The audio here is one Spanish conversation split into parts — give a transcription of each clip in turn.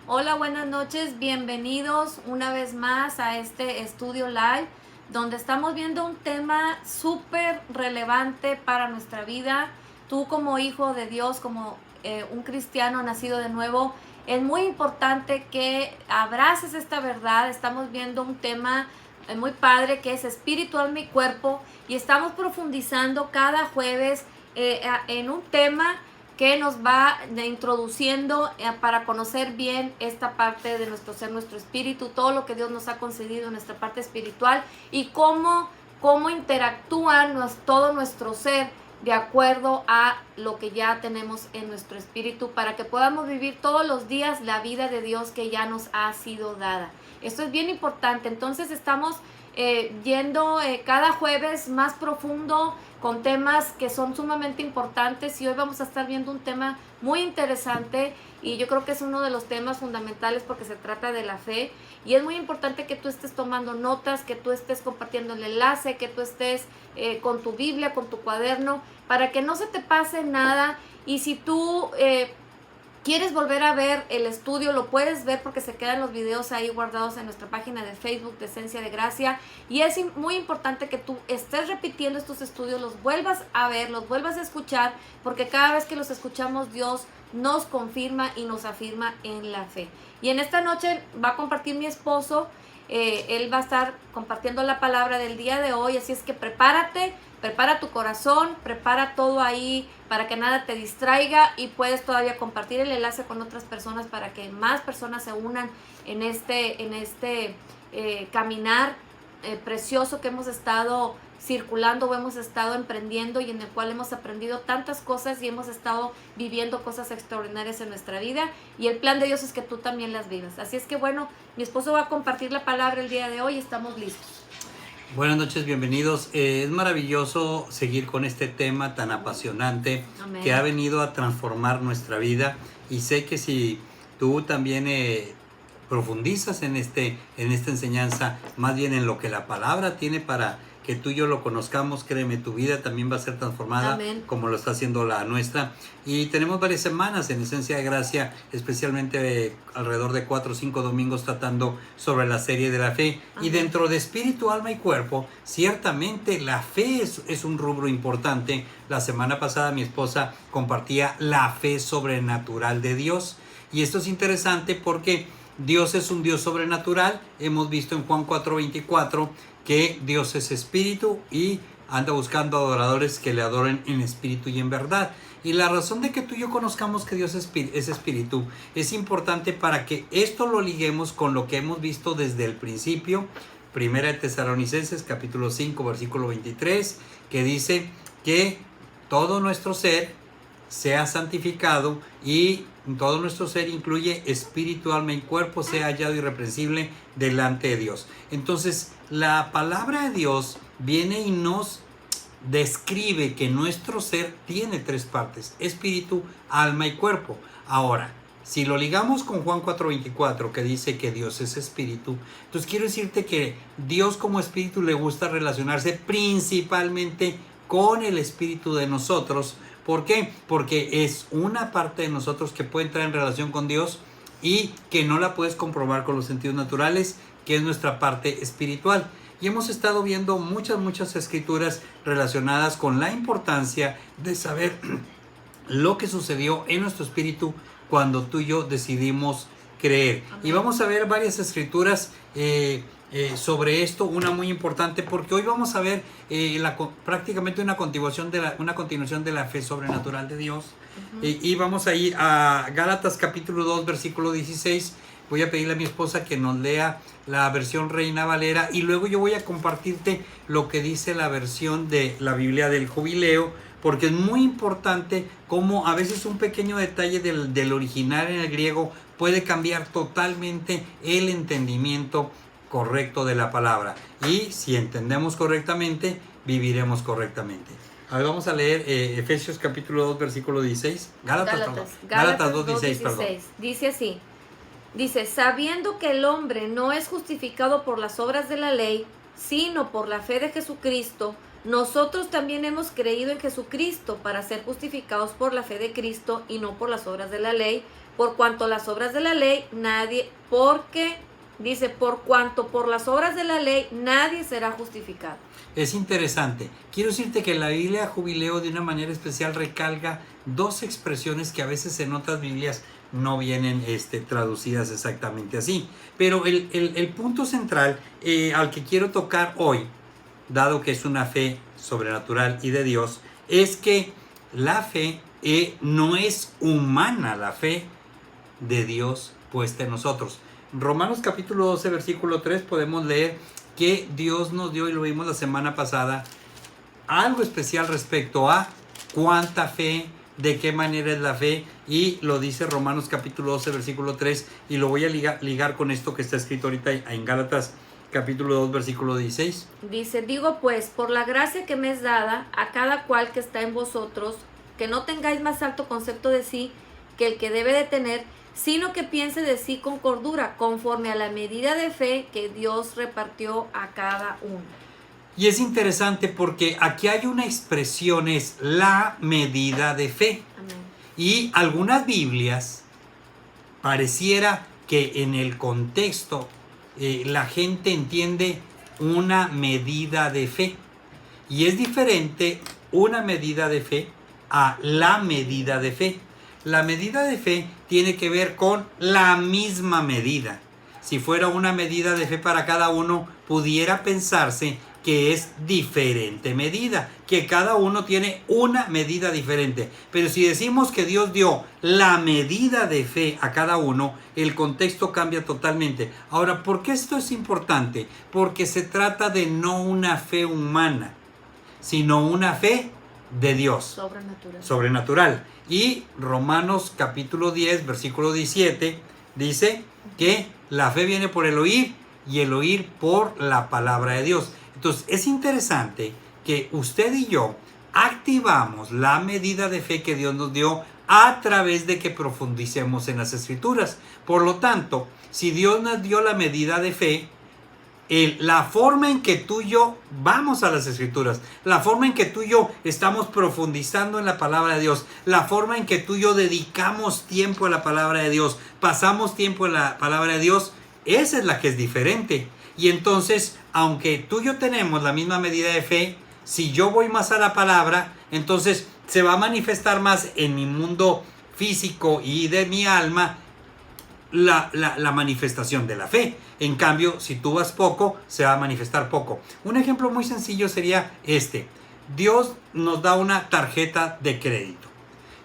Hola, buenas noches, bienvenidos una vez más a este estudio live donde estamos viendo un tema súper relevante para nuestra vida. Tú como hijo de Dios, como un cristiano nacido de nuevo, es muy importante que abraces esta verdad. Estamos viendo un tema muy padre que es espíritu, alma y cuerpo, y estamos profundizando cada jueves en un tema que nos va introduciendo para conocer bien esta parte de nuestro ser, nuestro espíritu, todo lo que Dios nos ha concedido en nuestra parte espiritual y cómo interactúa todo nuestro ser de acuerdo a lo que ya tenemos en nuestro espíritu para que podamos vivir todos los días la vida de Dios que ya nos ha sido dada. Esto es bien importante. Entonces estamos yendo cada jueves más profundo con temas que son sumamente importantes, y hoy vamos a estar viendo un tema muy interesante y yo creo que es uno de los temas fundamentales porque se trata de la fe, y es muy importante que tú estés tomando notas, que tú estés compartiendo el enlace, que tú estés con tu Biblia, con tu cuaderno, para que no se te pase nada. Y si tú ¿quieres volver a ver el estudio? Lo puedes ver porque se quedan los videos ahí guardados en nuestra página de Facebook de Esencia de Gracia. Y es muy importante que tú estés repitiendo estos estudios, los vuelvas a ver, los vuelvas a escuchar, porque cada vez que los escuchamos Dios nos confirma y nos afirma en la fe. Y en esta noche va a compartir mi esposo. Él va a estar compartiendo la palabra del día de hoy, así es que prepárate, prepara tu corazón, prepara todo ahí para que nada te distraiga, y puedes todavía compartir el enlace con otras personas para que más personas se unan en este caminar precioso que hemos estado circulando o hemos estado emprendiendo, y en el cual hemos aprendido tantas cosas y hemos estado viviendo cosas extraordinarias en nuestra vida, y el plan de Dios es que tú también las vivas. Así es que bueno, mi esposo va a compartir la palabra el día de hoy. Estamos listos. Buenas noches, bienvenidos. Es maravilloso seguir con este tema tan apasionante. Amén. Que ha venido a transformar nuestra vida, y sé que si tú también profundizas en esta enseñanza, más bien en lo que la palabra tiene para que tú y yo lo conozcamos, créeme, tu vida también va a ser transformada. Amén. Como lo está haciendo la nuestra. Y tenemos varias semanas en Esencia de Gracia, especialmente alrededor de 4 o 5 domingos tratando sobre la serie de la fe. Amén. Y dentro de espíritu, alma y cuerpo, ciertamente la fe es un rubro importante. La semana pasada mi esposa compartía la fe sobrenatural de Dios. Y esto es interesante porque Dios es un Dios sobrenatural. Hemos visto en Juan 4:24 que Dios es espíritu y anda buscando adoradores que le adoren en espíritu y en verdad. Y la razón de que tú y yo conozcamos que Dios es espíritu es importante para que esto lo liguemos con lo que hemos visto desde el principio. Primera de Tesalonicenses capítulo 5 versículo 23, que dice que todo nuestro ser sea santificado, y todo nuestro ser incluye espíritu, alma y cuerpo, sea hallado irreprensible delante de Dios. Entonces la palabra de Dios viene y nos describe que nuestro ser tiene tres partes: espíritu, alma y cuerpo. Ahora, si lo ligamos con Juan 4:24, que dice que Dios es espíritu, entonces quiero decirte que Dios como espíritu le gusta relacionarse principalmente con el espíritu de nosotros. ¿Por qué? Porque es una parte de nosotros que puede entrar en relación con Dios y que no la puedes comprobar con los sentidos naturales, que es nuestra parte espiritual. Y hemos estado viendo muchas escrituras relacionadas con la importancia de saber lo que sucedió en nuestro espíritu cuando tú y yo decidimos creer. Amén. Y vamos a ver varias escrituras sobre esto, una muy importante, porque hoy vamos a ver prácticamente una continuación de la fe sobrenatural de Dios. Y vamos a ir a Gálatas capítulo 2 versículo 16. Voy a pedirle a mi esposa que nos lea la versión Reina Valera, y luego yo voy a compartirte lo que dice la versión de la Biblia del Jubileo, porque es muy importante cómo a veces un pequeño detalle del original en el griego puede cambiar totalmente el entendimiento correcto de la palabra. Y si entendemos correctamente, viviremos correctamente. A ver, vamos a leer Efesios capítulo 2 versículo 16. Gálatas 2, 16, perdón. Dice así. Dice: sabiendo que el hombre no es justificado por las obras de la ley, sino por la fe de Jesucristo, nosotros también hemos creído en Jesucristo para ser justificados por la fe de Cristo y no por las obras de la ley, por cuanto las obras de la ley por cuanto por las obras de la ley nadie será justificado. Es interesante. Quiero decirte que la Biblia Jubileo de una manera especial recalca dos expresiones que a veces en otras Biblias no vienen traducidas exactamente así. Pero el punto central al que quiero tocar hoy, dado que es una fe sobrenatural y de Dios, es que la fe no es humana, la fe de Dios puesta en nosotros. Romanos capítulo 12, versículo 3 podemos leer que Dios nos dio, y lo vimos la semana pasada, algo especial respecto a cuánta fe, de qué manera es la fe, y lo dice Romanos capítulo 12, versículo 3, y lo voy a ligar con esto que está escrito ahorita en Gálatas capítulo 2, versículo 16. Dice, digo pues, por la gracia que me es dada a cada cual que está en vosotros, que no tengáis más alto concepto de sí que el que debe de tener, sino que piense de sí con cordura, conforme a la medida de fe que Dios repartió a cada uno. Y es interesante porque aquí hay una expresión, es la medida de fe. Amén. Y algunas Biblias pareciera que en el contexto la gente entiende una medida de fe. Y es diferente una medida de fe a la medida de fe. La medida de fe tiene que ver con la misma medida. Si fuera una medida de fe para cada uno, pudiera pensarse que es diferente medida, que cada uno tiene una medida diferente. Pero si decimos que Dios dio la medida de fe a cada uno, el contexto cambia totalmente. Ahora, ¿por qué esto es importante? Porque se trata de no una fe humana, sino una fe de Dios. Sobrenatural. Y Romanos capítulo 10, versículo 17, dice que la fe viene por el oír y el oír por la palabra de Dios. Entonces es interesante que usted y yo activamos la medida de fe que Dios nos dio a través de que profundicemos en las Escrituras. Por lo tanto, si Dios nos dio la medida de fe, la forma en que tú y yo vamos a las Escrituras, la forma en que tú y yo estamos profundizando en la palabra de Dios, la forma en que tú y yo dedicamos tiempo a la palabra de Dios, pasamos tiempo en la palabra de Dios, esa es la que es diferente. Y entonces, aunque tú y yo tenemos la misma medida de fe, si yo voy más a la palabra, entonces se va a manifestar más en mi mundo físico y de mi alma la manifestación de la fe. En cambio, si tú vas poco, se va a manifestar poco. Un ejemplo muy sencillo sería este. Dios nos da una tarjeta de crédito.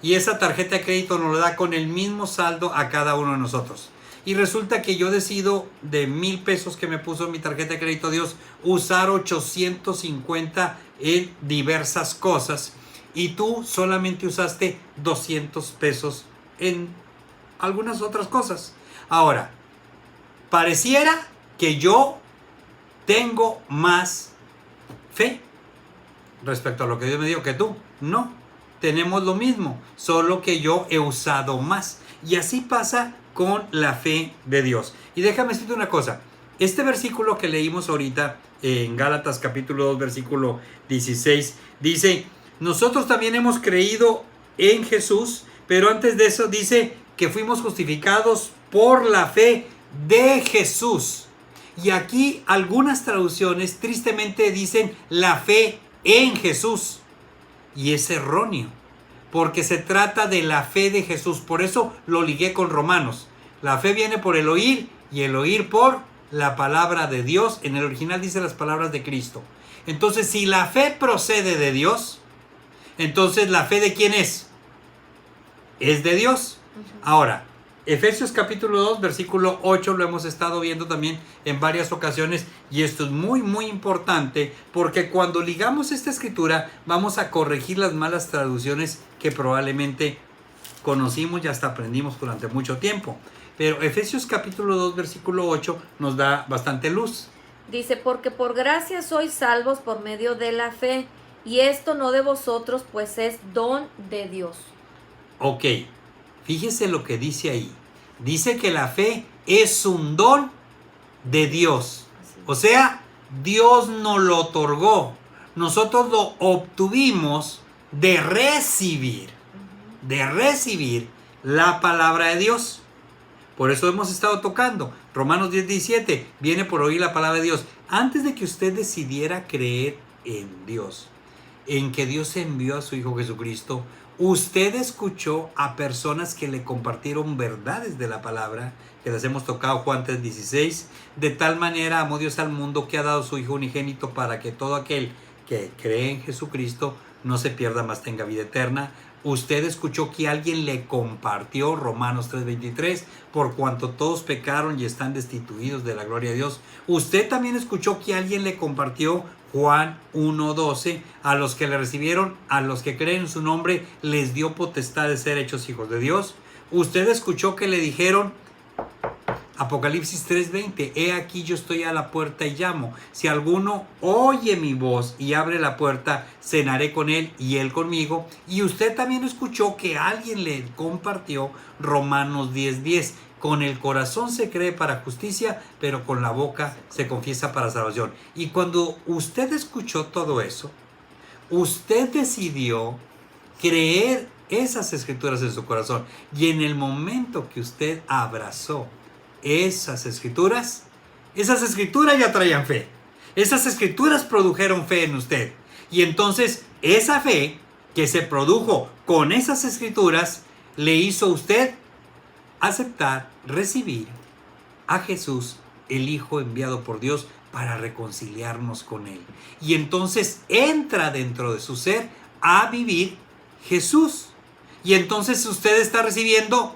Y esa tarjeta de crédito nos la da con el mismo saldo a cada uno de nosotros. Y resulta que yo decido de 1,000 pesos que me puso mi tarjeta de crédito Dios, usar 850 en diversas cosas. Y tú solamente usaste 200 pesos en algunas otras cosas. Ahora, pareciera que yo tengo más fe respecto a lo que Dios me dio que tú. No, tenemos lo mismo, solo que yo he usado más. Y así pasa con la fe de Dios. Y déjame decirte una cosa. Este versículo que leímos ahorita en Gálatas capítulo 2, versículo 16, dice, nosotros también hemos creído en Jesús, pero antes de eso dice que fuimos justificados por la fe de Jesús. Y aquí algunas traducciones tristemente dicen la fe en Jesús. Y es erróneo, porque se trata de la fe de Jesús. Por eso lo ligué con Romanos. La fe viene por el oír y el oír por la palabra de Dios. En el original dice las palabras de Cristo. Entonces, si la fe procede de Dios, entonces la fe de ¿quién es? Es de Dios. Ahora, Efesios capítulo 2, versículo 8 lo hemos estado viendo también en varias ocasiones y esto es muy muy importante porque cuando ligamos esta escritura vamos a corregir las malas traducciones que probablemente conocimos y hasta aprendimos durante mucho tiempo. Pero Efesios capítulo 2, versículo 8 nos da bastante luz. Dice, porque por gracia sois salvos por medio de la fe, y esto no de vosotros, pues es don de Dios. Ok, fíjese lo que dice ahí. Dice que la fe es un don de Dios. O sea, Dios nos lo otorgó. nosotros lo obtuvimos de recibir la palabra de Dios. Por eso hemos estado tocando Romanos 10:17, viene por oír la palabra de Dios. Antes de que usted decidiera creer en Dios, en que Dios envió a su Hijo Jesucristo, usted escuchó a personas que le compartieron verdades de la palabra, que las hemos tocado, Juan 3:16, de tal manera amó Dios al mundo que ha dado su Hijo unigénito para que todo aquel que cree en Jesucristo no se pierda, mas tenga vida eterna. Usted escuchó que alguien le compartió Romanos 3:23, por cuanto todos pecaron y están destituidos de la gloria de Dios. Usted también escuchó que alguien le compartió Juan 1:12, a los que le recibieron, a los que creen en su nombre, les dio potestad de ser hechos hijos de Dios. Usted escuchó que le dijeron, Apocalipsis 3:20, he aquí yo estoy a la puerta y llamo. Si alguno oye mi voz y abre la puerta, cenaré con él y él conmigo. Y usted también escuchó que alguien le compartió Romanos 10:10. Con el corazón se cree para justicia, pero con la boca se confiesa para salvación. Y cuando usted escuchó todo eso, usted decidió creer esas escrituras en su corazón. Y en el momento que usted abrazó esas escrituras ya traían fe. Esas escrituras produjeron fe en usted. Y entonces esa fe que se produjo con esas escrituras le hizo a usted aceptar, recibir a Jesús, el Hijo enviado por Dios para reconciliarnos con Él. Y entonces entra dentro de su ser a vivir Jesús. Y entonces usted está recibiendo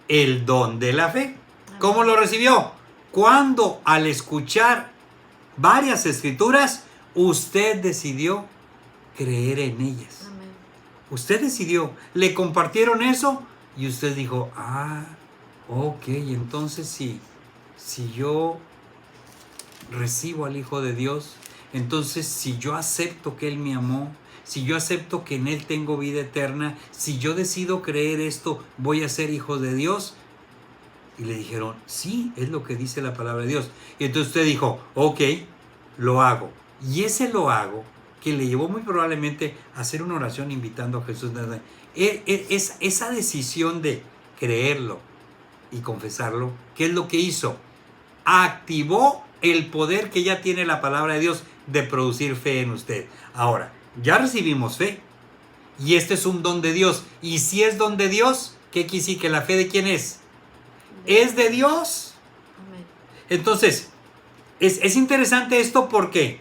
el don de la fe. ¿Cómo lo recibió? Cuando al escuchar varias escrituras, usted decidió creer en ellas. Amén. Usted decidió, le compartieron eso y usted dijo, ok, entonces si yo recibo al Hijo de Dios, entonces si yo acepto que Él me amó, si yo acepto que en Él tengo vida eterna, si yo decido creer esto, voy a ser hijo de Dios. Y le dijeron, sí, es lo que dice la palabra de Dios. Y entonces usted dijo, ok, lo hago. Y ese lo hago, que le llevó muy probablemente a hacer una oración invitando a Jesús. Esa decisión de creerlo y confesarlo, ¿qué es lo que hizo? Activó el poder que ya tiene la palabra de Dios de producir fe en usted. Ahora, ya recibimos fe. Y este es un don de Dios. Y si es don de Dios, ¿qué quiere decir? ¿Que la fe de quién es? ¿Es de Dios? Entonces, es interesante esto porque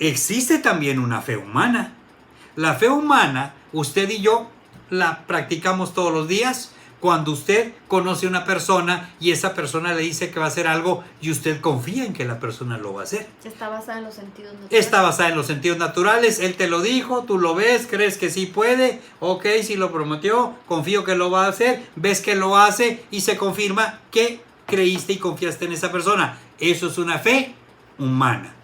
existe también una fe humana. La fe humana, usted y yo la practicamos todos los días. Cuando usted conoce a una persona y esa persona le dice que va a hacer algo y usted confía en que la persona lo va a hacer. Está basada en los sentidos naturales. Está basada en los sentidos naturales. Él te lo dijo, tú lo ves, crees que sí puede. Ok, si lo prometió, confío que lo va a hacer. Ves que lo hace y se confirma que creíste y confiaste en esa persona. Eso es una fe humana.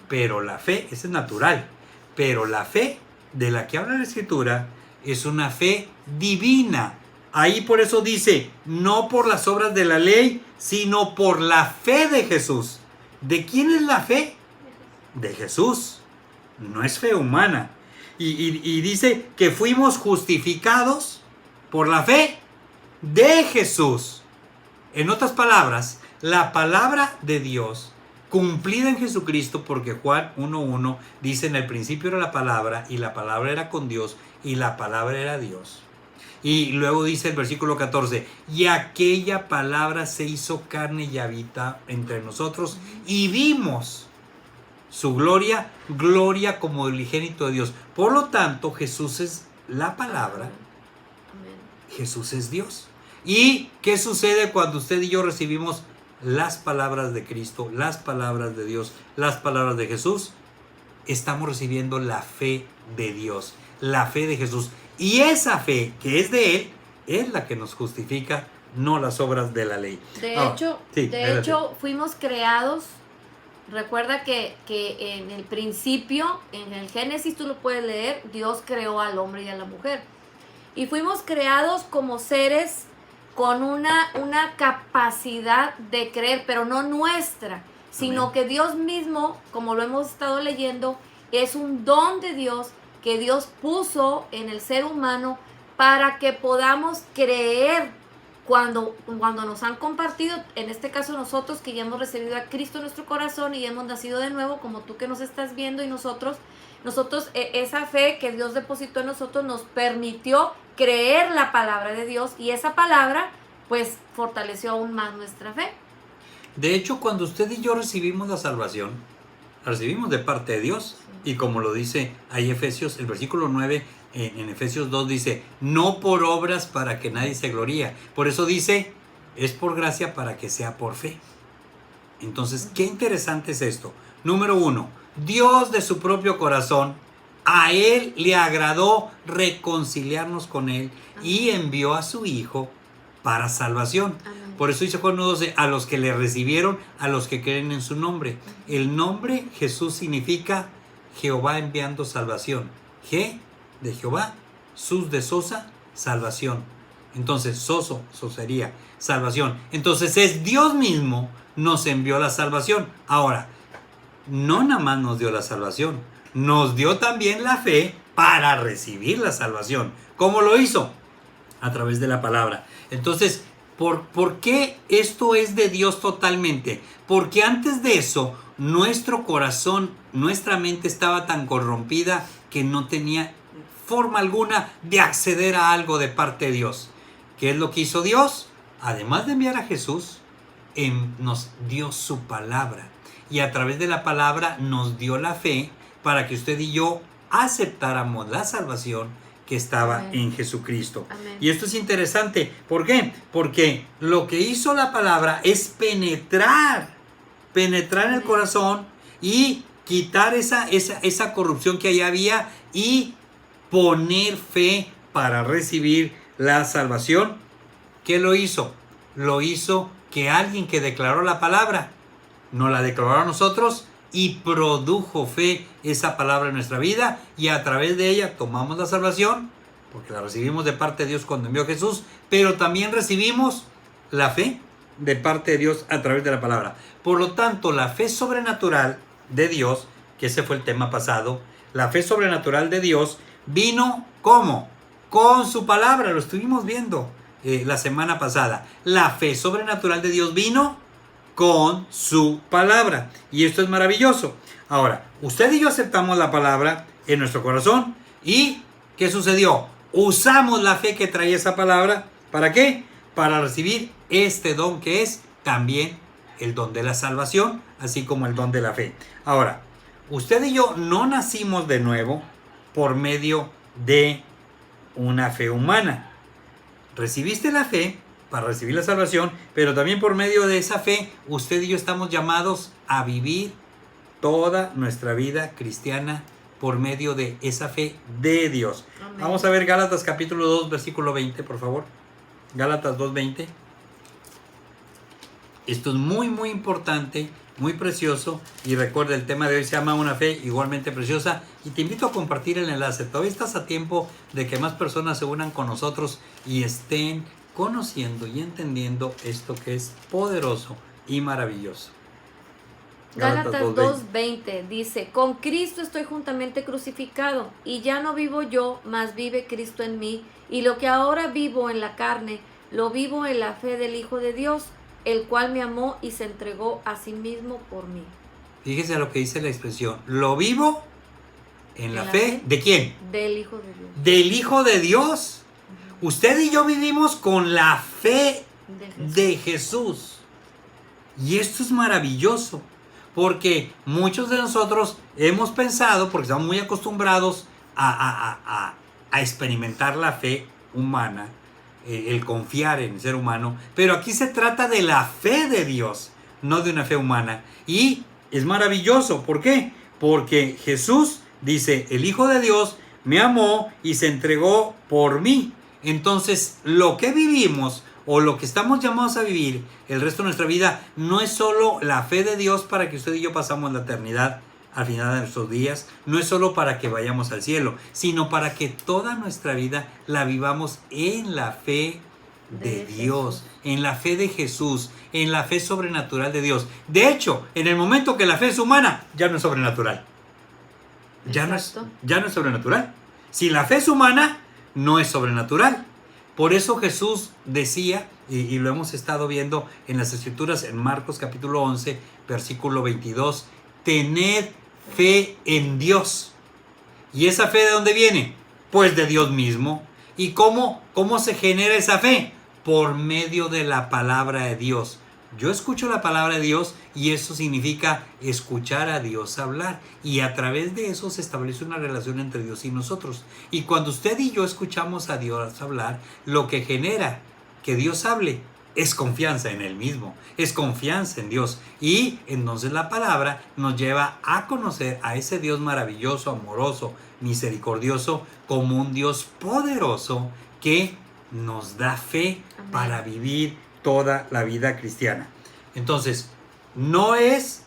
Pero la fe, esa es natural. Pero la fe de la que habla la Escritura es una fe divina. Ahí por eso dice, no por las obras de la ley, sino por la fe de Jesús. ¿De quién es la fe? De Jesús. No es fe humana. Y dice que fuimos justificados por la fe de Jesús. En otras palabras, la palabra de Dios cumplida en Jesucristo, porque Juan 1:1 dice, en el principio era la palabra, y la palabra era con Dios, y la palabra era Dios. Y luego dice el versículo 14, y aquella palabra se hizo carne y habita entre nosotros, y vimos su gloria, gloria como del unigénito de Dios. Por lo tanto, Jesús es la palabra. Amén. Jesús es Dios. ¿Y qué sucede cuando usted y yo recibimos las palabras de Cristo, las palabras de Dios, las palabras de Jesús? Estamos recibiendo la fe de Dios, la fe de Jesús. Y esa fe que es de Él es la que nos justifica, no las obras de la ley. De hecho, fuimos creados. Recuerda que en el principio, en el Génesis, tú lo puedes leer, Dios creó al hombre y a la mujer. Y fuimos creados como seres con una capacidad de creer, pero no nuestra, sino que Dios mismo, como lo hemos estado leyendo, es un don de Dios que Dios puso en el ser humano para que podamos creer cuando nos han compartido, en este caso nosotros que ya hemos recibido a Cristo en nuestro corazón y hemos nacido de nuevo, como tú que nos estás viendo, y nosotros esa fe que Dios depositó en nosotros nos permitió creer la palabra de Dios, y esa palabra pues fortaleció aún más nuestra fe. De hecho, cuando usted y yo recibimos la salvación, la recibimos de parte de Dios, y como lo dice ahí Efesios, el versículo 9 en Efesios 2 dice, no por obras para que nadie se gloríe. Por eso dice, es por gracia para que sea por fe. Entonces, qué interesante es esto. Número 1, Dios de su propio corazón, a Él le agradó reconciliarnos con Él y envió a su Hijo para salvación. Amén. Por eso dice Juan 1:12, a los que le recibieron, a los que creen en su nombre. El nombre Jesús significa Jehová enviando salvación. G de Jehová, sus de Sosa, salvación. Entonces, soso sería salvación. Entonces es Dios mismo nos envió la salvación. Ahora, no nada más nos dio la salvación, nos dio también la fe para recibir la salvación. ¿Cómo lo hizo? A través de la palabra. Entonces, ¿por qué esto es de Dios totalmente? Porque antes de eso, nuestro corazón, nuestra mente estaba tan corrompida que no tenía forma alguna de acceder a algo de parte de Dios. ¿Qué es lo que hizo Dios? Además de enviar a Jesús, nos dio su palabra. Y a través de la palabra nos dio la fe para que usted y yo aceptáramos la salvación que estaba Amén. en Jesucristo. Amén. Y esto es interesante. ¿Por qué? Porque lo que hizo la palabra es penetrar en el corazón y quitar esa corrupción que allá había y poner fe para recibir la salvación. ¿Qué lo hizo? Lo hizo que alguien que declaró la palabra nos la declaró a nosotros y produjo fe esa palabra en nuestra vida, y a través de ella tomamos la salvación porque la recibimos de parte de Dios cuando envió a Jesús, pero también recibimos la fe de parte de Dios a través de la palabra. Por lo tanto, la fe sobrenatural de Dios, que ese fue el tema pasado, la fe sobrenatural de Dios vino ¿cómo? Con su palabra, lo estuvimos viendo la semana pasada. La fe sobrenatural de Dios vino con su palabra, y esto es maravilloso. Ahora, usted y yo aceptamos la palabra en nuestro corazón, y ¿qué sucedió? Usamos la fe que traía esa palabra, ¿para qué? Para recibir este don que es también el don de la salvación, así como el don de la fe. Ahora, usted y yo no nacimos de nuevo por medio de una fe humana. Recibiste la fe para recibir la salvación, pero también por medio de esa fe, usted y yo estamos llamados a vivir toda nuestra vida cristiana por medio de esa fe de Dios. Amén. Vamos a ver Gálatas capítulo 2, versículo 20, por favor. Gálatas 2:20. Esto es muy, muy importante, muy precioso. Y recuerda, el tema de hoy se llama una fe igualmente preciosa. Y te invito a compartir el enlace. Todavía estás a tiempo de que más personas se unan con nosotros y estén conociendo y entendiendo esto que es poderoso y maravilloso. Gálatas 2:20 dice, con Cristo estoy juntamente crucificado, y ya no vivo yo, mas vive Cristo en mí, y lo que ahora vivo en la carne, lo vivo en la fe del Hijo de Dios, el cual me amó y se entregó a sí mismo por mí. Fíjese a lo que dice la expresión, lo vivo en la fe, ¿de quién? Del Hijo de Dios. Del Hijo de Dios. Usted y yo vivimos con la fe de Jesús. Y esto es maravilloso, porque muchos de nosotros hemos pensado, porque estamos muy acostumbrados a experimentar la fe humana, el confiar en el ser humano, pero aquí se trata de la fe de Dios, no de una fe humana. Y es maravilloso, ¿por qué? Porque Jesús dice, el Hijo de Dios me amó y se entregó por mí. Entonces, lo que vivimos o lo que estamos llamados a vivir el resto de nuestra vida no es solo la fe de Dios para que usted y yo pasamos la eternidad al final de nuestros días, no es solo para que vayamos al cielo, sino para que toda nuestra vida la vivamos en la fe de Dios, en la fe de Jesús, en la fe sobrenatural de Dios. De hecho, en el momento que la fe es humana, ya no es sobrenatural. ya no es sobrenatural. Si la fe es humana, no es sobrenatural. Por eso Jesús decía, y lo hemos estado viendo en las Escrituras, en Marcos capítulo 11, versículo 22, tened fe en Dios. ¿Y esa fe de dónde viene? Pues de Dios mismo. ¿Y cómo se genera esa fe? Por medio de la palabra de Dios. Yo escucho la palabra de Dios y eso significa escuchar a Dios hablar. Y a través de eso se establece una relación entre Dios y nosotros. Y cuando usted y yo escuchamos a Dios hablar, lo que genera que Dios hable es confianza en Él mismo, es confianza en Dios. Y entonces la palabra nos lleva a conocer a ese Dios maravilloso, amoroso, misericordioso, como un Dios poderoso que nos da fe. Amén. Para vivir toda la vida cristiana. Entonces, no es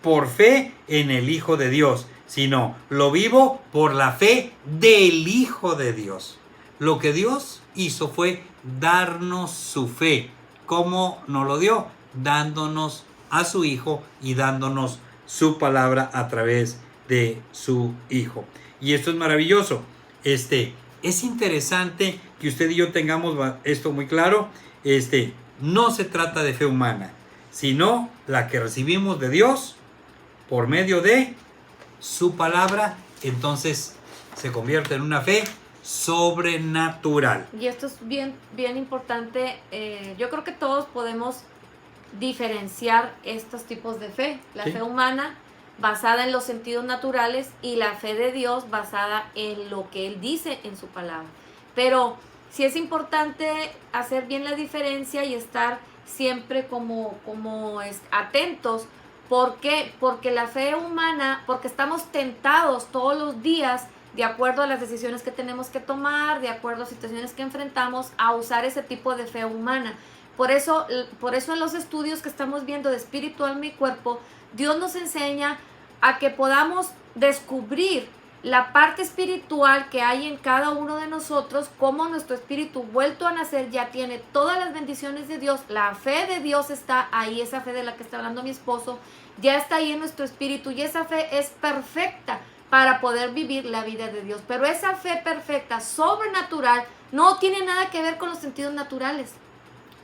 por fe en el Hijo de Dios, sino lo vivo por la fe del Hijo de Dios. Lo que Dios hizo fue darnos su fe. ¿Cómo nos lo dio? Dándonos a su Hijo y dándonos su palabra a través de su Hijo. Y esto es maravilloso. Es interesante que usted y yo tengamos esto muy claro. No se trata de fe humana, sino la que recibimos de Dios por medio de su palabra. Entonces se convierte en una fe sobrenatural. Y esto es bien importante. Yo creo que todos podemos diferenciar estos tipos de fe. La fe humana basada en los sentidos naturales y la fe de Dios basada en lo que Él dice en su palabra. Pero sí es importante hacer bien la diferencia y estar siempre como atentos. ¿Por qué? Porque la fe humana, porque estamos tentados todos los días, de acuerdo a las decisiones que tenemos que tomar, de acuerdo a situaciones que enfrentamos, a usar ese tipo de fe humana. Por eso en los estudios que estamos viendo de espíritu, alma y cuerpo, Dios nos enseña a que podamos descubrir la parte espiritual que hay en cada uno de nosotros, cómo nuestro espíritu vuelto a nacer ya tiene todas las bendiciones de Dios. La fe de Dios está ahí, esa fe de la que está hablando mi esposo, ya está ahí en nuestro espíritu y esa fe es perfecta para poder vivir la vida de Dios. Pero esa fe perfecta, sobrenatural, no tiene nada que ver con los sentidos naturales.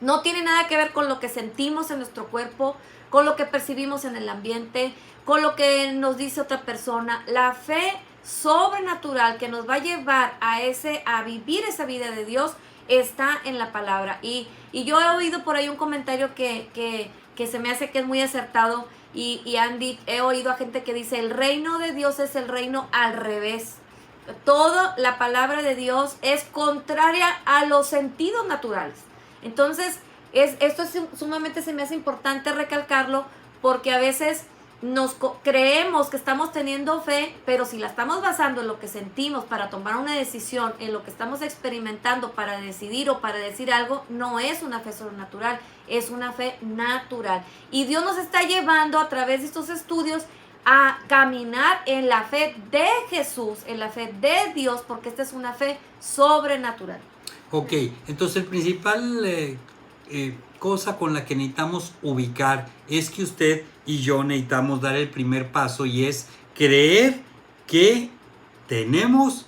No tiene nada que ver con lo que sentimos en nuestro cuerpo, con lo que percibimos en el ambiente, con lo que nos dice otra persona. La fe sobrenatural que nos va a llevar a vivir esa vida de Dios está en la palabra. Y yo he oído por ahí un comentario que se me hace que es muy acertado y he oído a gente que dice: el reino de Dios es el reino al revés. Toda la palabra de Dios es contraria a los sentidos naturales. Entonces, esto es sumamente, se me hace importante recalcarlo, porque a veces creemos que estamos teniendo fe, pero si la estamos basando en lo que sentimos para tomar una decisión, en lo que estamos experimentando para decidir o para decir algo, no es una fe sobrenatural, es una fe natural. Y Dios nos está llevando a través de estos estudios a caminar en la fe de Jesús, en la fe de Dios, porque esta es una fe sobrenatural. Ok, entonces el principal cosa con la que necesitamos ubicar es que usted y yo necesitamos dar el primer paso, y es creer que tenemos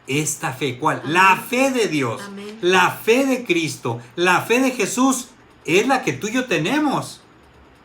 esta fe. ¿Cuál? Amén. La fe de Dios. Amén. La fe de Cristo, la fe de Jesús es la que tú y yo tenemos.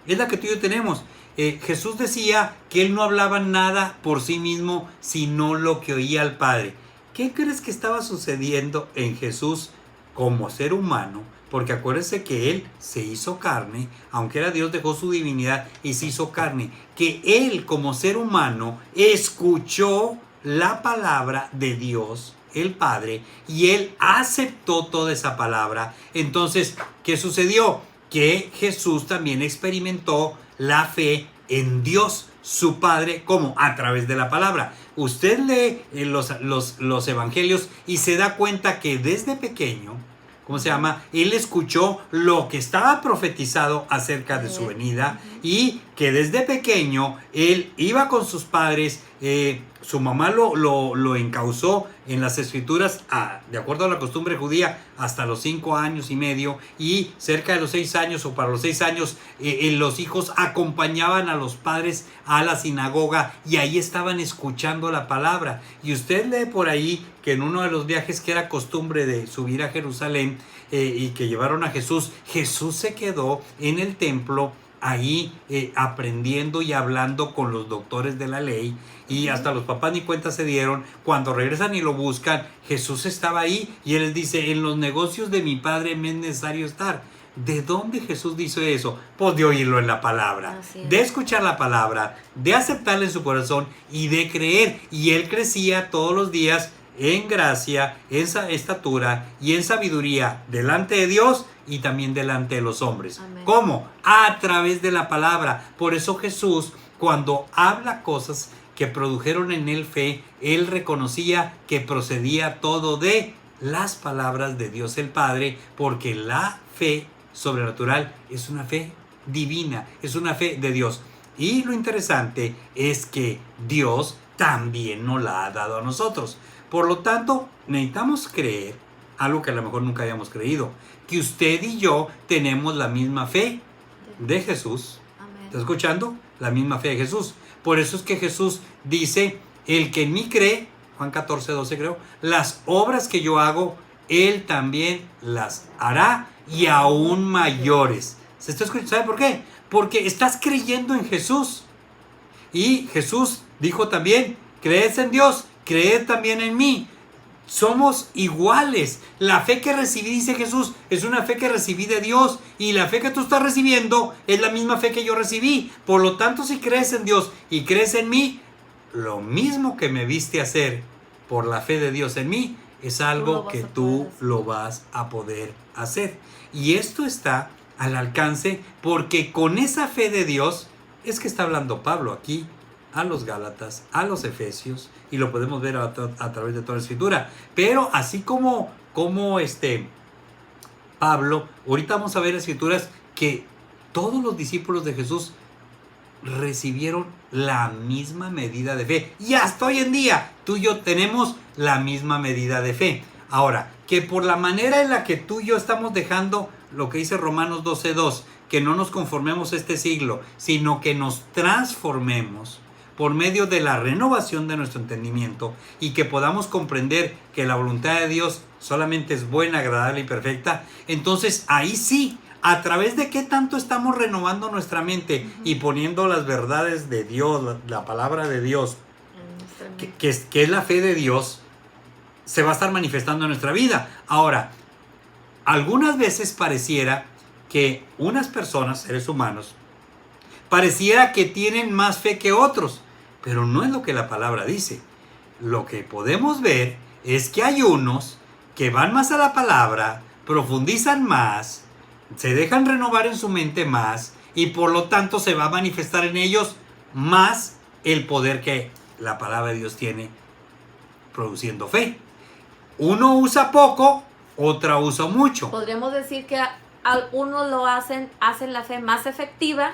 Es la que tú y yo tenemos. Jesús decía que Él no hablaba nada por sí mismo, sino lo que oía al Padre. ¿Qué crees que estaba sucediendo en Jesús como ser humano? Porque acuérdense que Él se hizo carne, aunque era Dios, dejó su divinidad y se hizo carne. Que Él como ser humano escuchó la palabra de Dios, el Padre, y Él aceptó toda esa palabra. Entonces, ¿qué sucedió? Que Jesús también experimentó la fe en Dios, su Padre. ¿Cómo? A través de la palabra. Usted lee los evangelios y se da cuenta que desde pequeño, Él escuchó lo que estaba profetizado acerca de su venida, y que desde pequeño Él iba con sus padres Su mamá lo encauzó en las escrituras, de acuerdo a la costumbre judía, hasta los 5 años y medio, y cerca de los 6 años o para los 6 años los hijos acompañaban a los padres a la sinagoga y ahí estaban escuchando la palabra. Y usted lee por ahí que en uno de los viajes que era costumbre de subir a Jerusalén y que llevaron a Jesús, Jesús se quedó en el templo ahí aprendiendo y hablando con los doctores de la ley, y hasta los papás ni cuenta se dieron. Cuando regresan y lo buscan, Jesús estaba ahí y él les dice: en los negocios de mi padre me es necesario estar. ¿De dónde Jesús dice eso? Pues de oírlo en la palabra, de escuchar la palabra, de aceptarla en su corazón y de creer. Y él crecía todos los días en gracia, en estatura y en sabiduría delante de Dios y también delante de los hombres. Amén. ¿Cómo? A través de la palabra. Por eso Jesús, cuando habla cosas que produjeron en él fe, él reconocía que procedía todo de las palabras de Dios el Padre, porque la fe sobrenatural es una fe divina, es una fe de Dios. Y lo interesante es que Dios también nos la ha dado a nosotros. Por lo tanto, necesitamos creer algo que a lo mejor nunca habíamos creído, que usted y yo tenemos la misma fe de Jesús. Amén. ¿Está escuchando? La misma fe de Jesús. Por eso es que Jesús dice: el que en mí cree, Juan 14:12 creo, las obras que yo hago, él también las hará y aún mayores. ¿Se está escuchando? ¿Sabe por qué? Porque estás creyendo en Jesús. Y Jesús dijo también: creed en Dios, creed también en mí. Somos iguales. La fe que recibí, dice Jesús, es una fe que recibí de Dios, y la fe que tú estás recibiendo es la misma fe que yo recibí. Por lo tanto, si crees en Dios y crees en mí, lo mismo que me viste hacer por la fe de Dios en mí, es algo que tú lo vas a poder hacer. Y esto está al alcance, porque con esa fe de Dios es que está hablando Pablo aquí a los Gálatas, a los Efesios, y lo podemos ver a través de toda la escritura. Pero así como Pablo, ahorita vamos a ver escrituras que todos los discípulos de Jesús recibieron la misma medida de fe. Y hasta hoy en día, tú y yo tenemos la misma medida de fe. Ahora, que por la manera en la que tú y yo estamos dejando lo que dice Romanos 12:2, que no nos conformemos a este siglo, sino que nos transformemos por medio de la renovación de nuestro entendimiento, y que podamos comprender que la voluntad de Dios solamente es buena, agradable y perfecta. Entonces ahí sí, a través de qué tanto estamos renovando nuestra mente y poniendo las verdades de Dios, la palabra de Dios, que es la fe de Dios, se va a estar manifestando en nuestra vida. Ahora, algunas veces pareciera que unas personas, seres humanos, pareciera que tienen más fe que otros, pero no es lo que la palabra dice. Lo que podemos ver es que hay unos que van más a la palabra, profundizan más, se dejan renovar en su mente más, y por lo tanto se va a manifestar en ellos más el poder que la palabra de Dios tiene produciendo fe. Uno usa poco, otra usa mucho. Podríamos decir que algunos hacen la fe más efectiva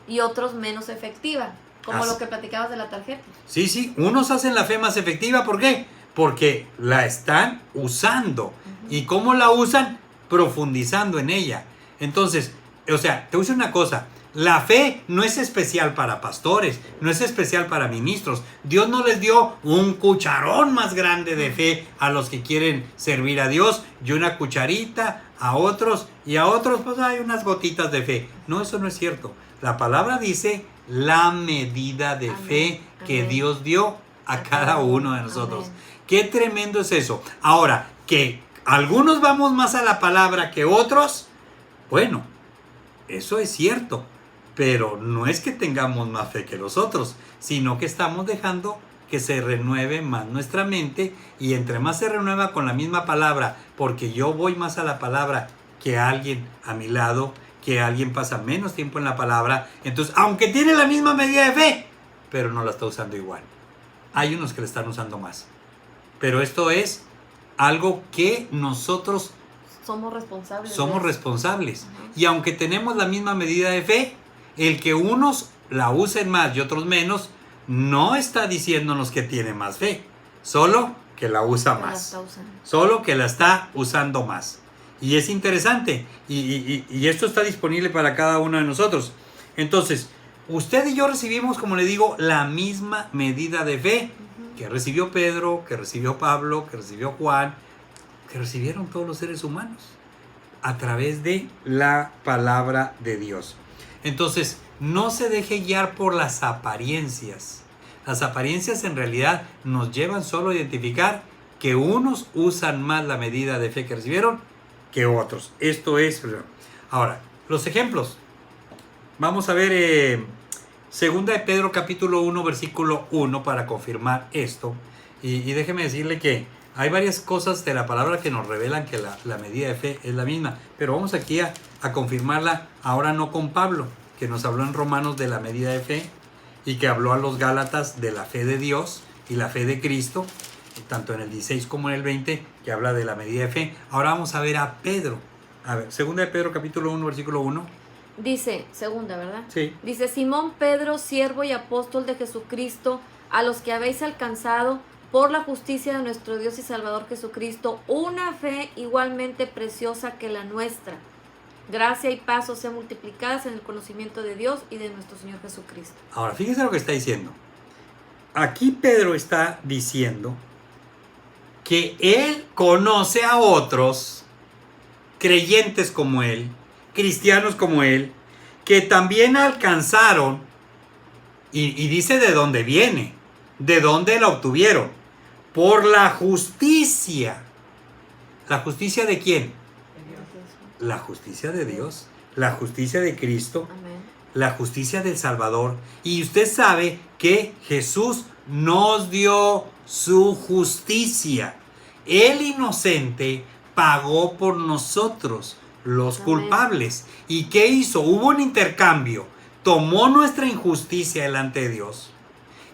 y otros menos efectiva, como lo que platicabas de la tarjeta. Sí, unos hacen la fe más efectiva. ¿Por qué? Porque la están usando. ¿Y cómo la usan? Profundizando en ella. Entonces, te voy a decir una cosa: la fe no es especial para pastores, no es especial para ministros. Dios no les dio un cucharón más grande de fe a los que quieren servir a Dios, y una cucharita a otros, y a otros pues hay unas gotitas de fe. No, eso no es cierto. La palabra dice la medida de fe que Dios dio a cada uno de nosotros. Amén. Qué tremendo es eso. Ahora, que algunos vamos más a la palabra que otros, bueno, eso es cierto, pero no es que tengamos más fe que los otros, sino que estamos dejando que se renueve más nuestra mente, y entre más se renueva con la misma palabra, porque yo voy más a la palabra que alguien a mi lado, que alguien pasa menos tiempo en la palabra, entonces aunque tiene la misma medida de fe, pero no la está usando igual. Hay unos que la están usando más, pero esto es algo que nosotros somos responsables. Y aunque tenemos la misma medida de fe, el que unos la usen más y otros menos no está diciéndonos que tiene más fe, solo que la usa más, solo que la está usando más. Y es interesante, y esto está disponible para cada uno de nosotros. Entonces, usted y yo recibimos, como le digo, la misma medida de fe que recibió Pedro, que recibió Pablo, que recibió Juan, que recibieron todos los seres humanos a través de la palabra de Dios. Entonces, no se deje guiar por las apariencias. Las apariencias en realidad nos llevan solo a identificar que unos usan más la medida de fe que recibieron que otros. Esto es... Ahora, los ejemplos. Vamos a ver segunda de Pedro capítulo 1 versículo 1 para confirmar esto. Y déjeme decirle que hay varias cosas de la palabra que nos revelan que la medida de fe es la misma. Pero vamos aquí a confirmarla ahora no con Pablo, que nos habló en Romanos de la medida de fe y que habló a los Gálatas de la fe de Dios y la fe de Cristo, tanto en el 16 como en el 20, que habla de la medida de fe. Ahora vamos a ver a Pedro. A ver, segunda de Pedro capítulo 1 versículo 1. Dice, segunda, ¿verdad? Sí. Dice, Simón Pedro, siervo y apóstol de Jesucristo, a los que habéis alcanzado por la justicia de nuestro Dios y Salvador Jesucristo, una fe igualmente preciosa que la nuestra. Gracia y paz os sean multiplicadas en el conocimiento de Dios y de nuestro Señor Jesucristo. Ahora, fíjense lo que está diciendo. Aquí Pedro está diciendo que él conoce a otros creyentes como él, cristianos como él, que también alcanzaron, y dice de dónde viene, de dónde la obtuvieron, por la justicia. ¿La justicia de quién? La justicia de Dios, la justicia de Cristo, Amén. La justicia del Salvador. Y usted sabe que Jesús nos dio su justicia. El inocente pagó por nosotros, los Amén. culpables. ¿Y qué hizo? Hubo un intercambio. Tomó nuestra injusticia delante de Dios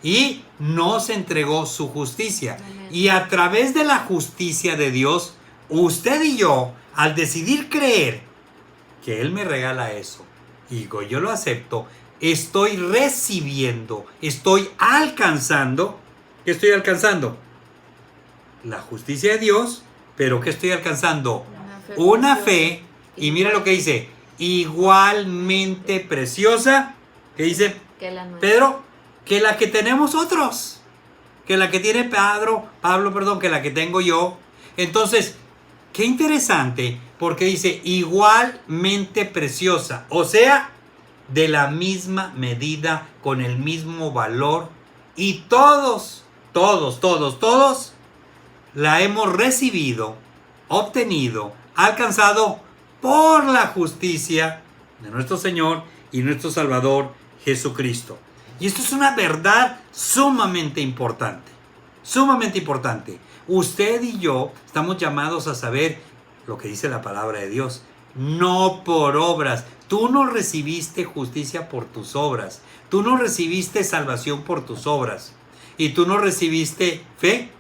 y nos entregó su justicia. Amén. Y a través de la justicia de Dios, usted y yo, al decidir creer que Él me regala eso, y digo, yo lo acepto, estoy recibiendo, estoy alcanzando. ¿Qué estoy alcanzando? La justicia de Dios, pero ¿qué estoy alcanzando? Una fe, y mira lo que dice, igualmente preciosa, ¿qué dice Pedro? Que la que tenemos otros, que la que tiene Pablo, que la que tengo yo. Entonces, qué interesante, porque dice igualmente preciosa, o sea, de la misma medida, con el mismo valor, y todos la hemos recibido, obtenido, alcanzado por la justicia de nuestro Señor y nuestro Salvador Jesucristo. Y esto es una verdad sumamente importante, sumamente importante. Usted y yo estamos llamados a saber lo que dice la palabra de Dios, no por obras. Tú no recibiste justicia por tus obras, tú no recibiste salvación por tus obras, y tú no recibiste fe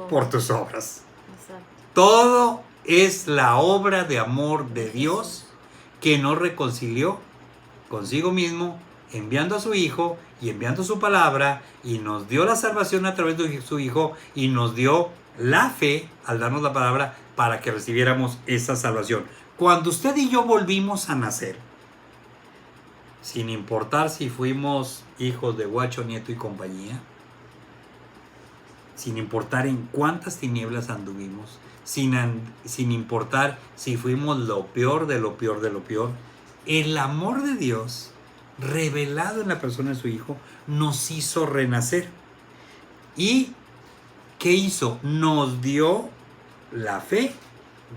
por tus obras. Exacto. Todo es la obra de amor de Dios que nos reconcilió consigo mismo, enviando a su Hijo y enviando su palabra, y nos dio la salvación a través de su Hijo, y nos dio la fe al darnos la palabra para que recibiéramos esa salvación. Cuando usted y yo volvimos a nacer, sin importar si fuimos hijos de Guacho, Nieto y compañía, sin importar en cuántas tinieblas anduvimos, sin importar si fuimos lo peor de lo peor de lo peor, el amor de Dios revelado en la persona de su Hijo nos hizo renacer. ¿Y qué hizo? Nos dio la fe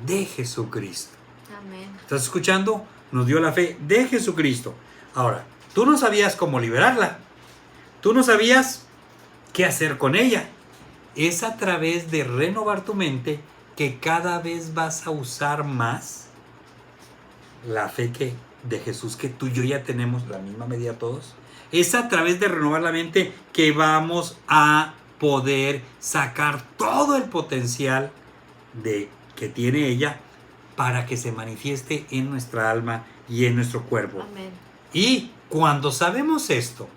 de Jesucristo. Amén. ¿Estás escuchando? Nos dio la fe de Jesucristo. Ahora, tú no sabías cómo liberarla. Tú no sabías qué hacer con ella. Es a través de renovar tu mente que cada vez vas a usar más la fe de Jesús, que tú y yo ya tenemos la misma medida todos. Es a través de renovar la mente que vamos a poder sacar todo el potencial que tiene ella para que se manifieste en nuestra alma y en nuestro cuerpo. Amén. Y cuando sabemos esto,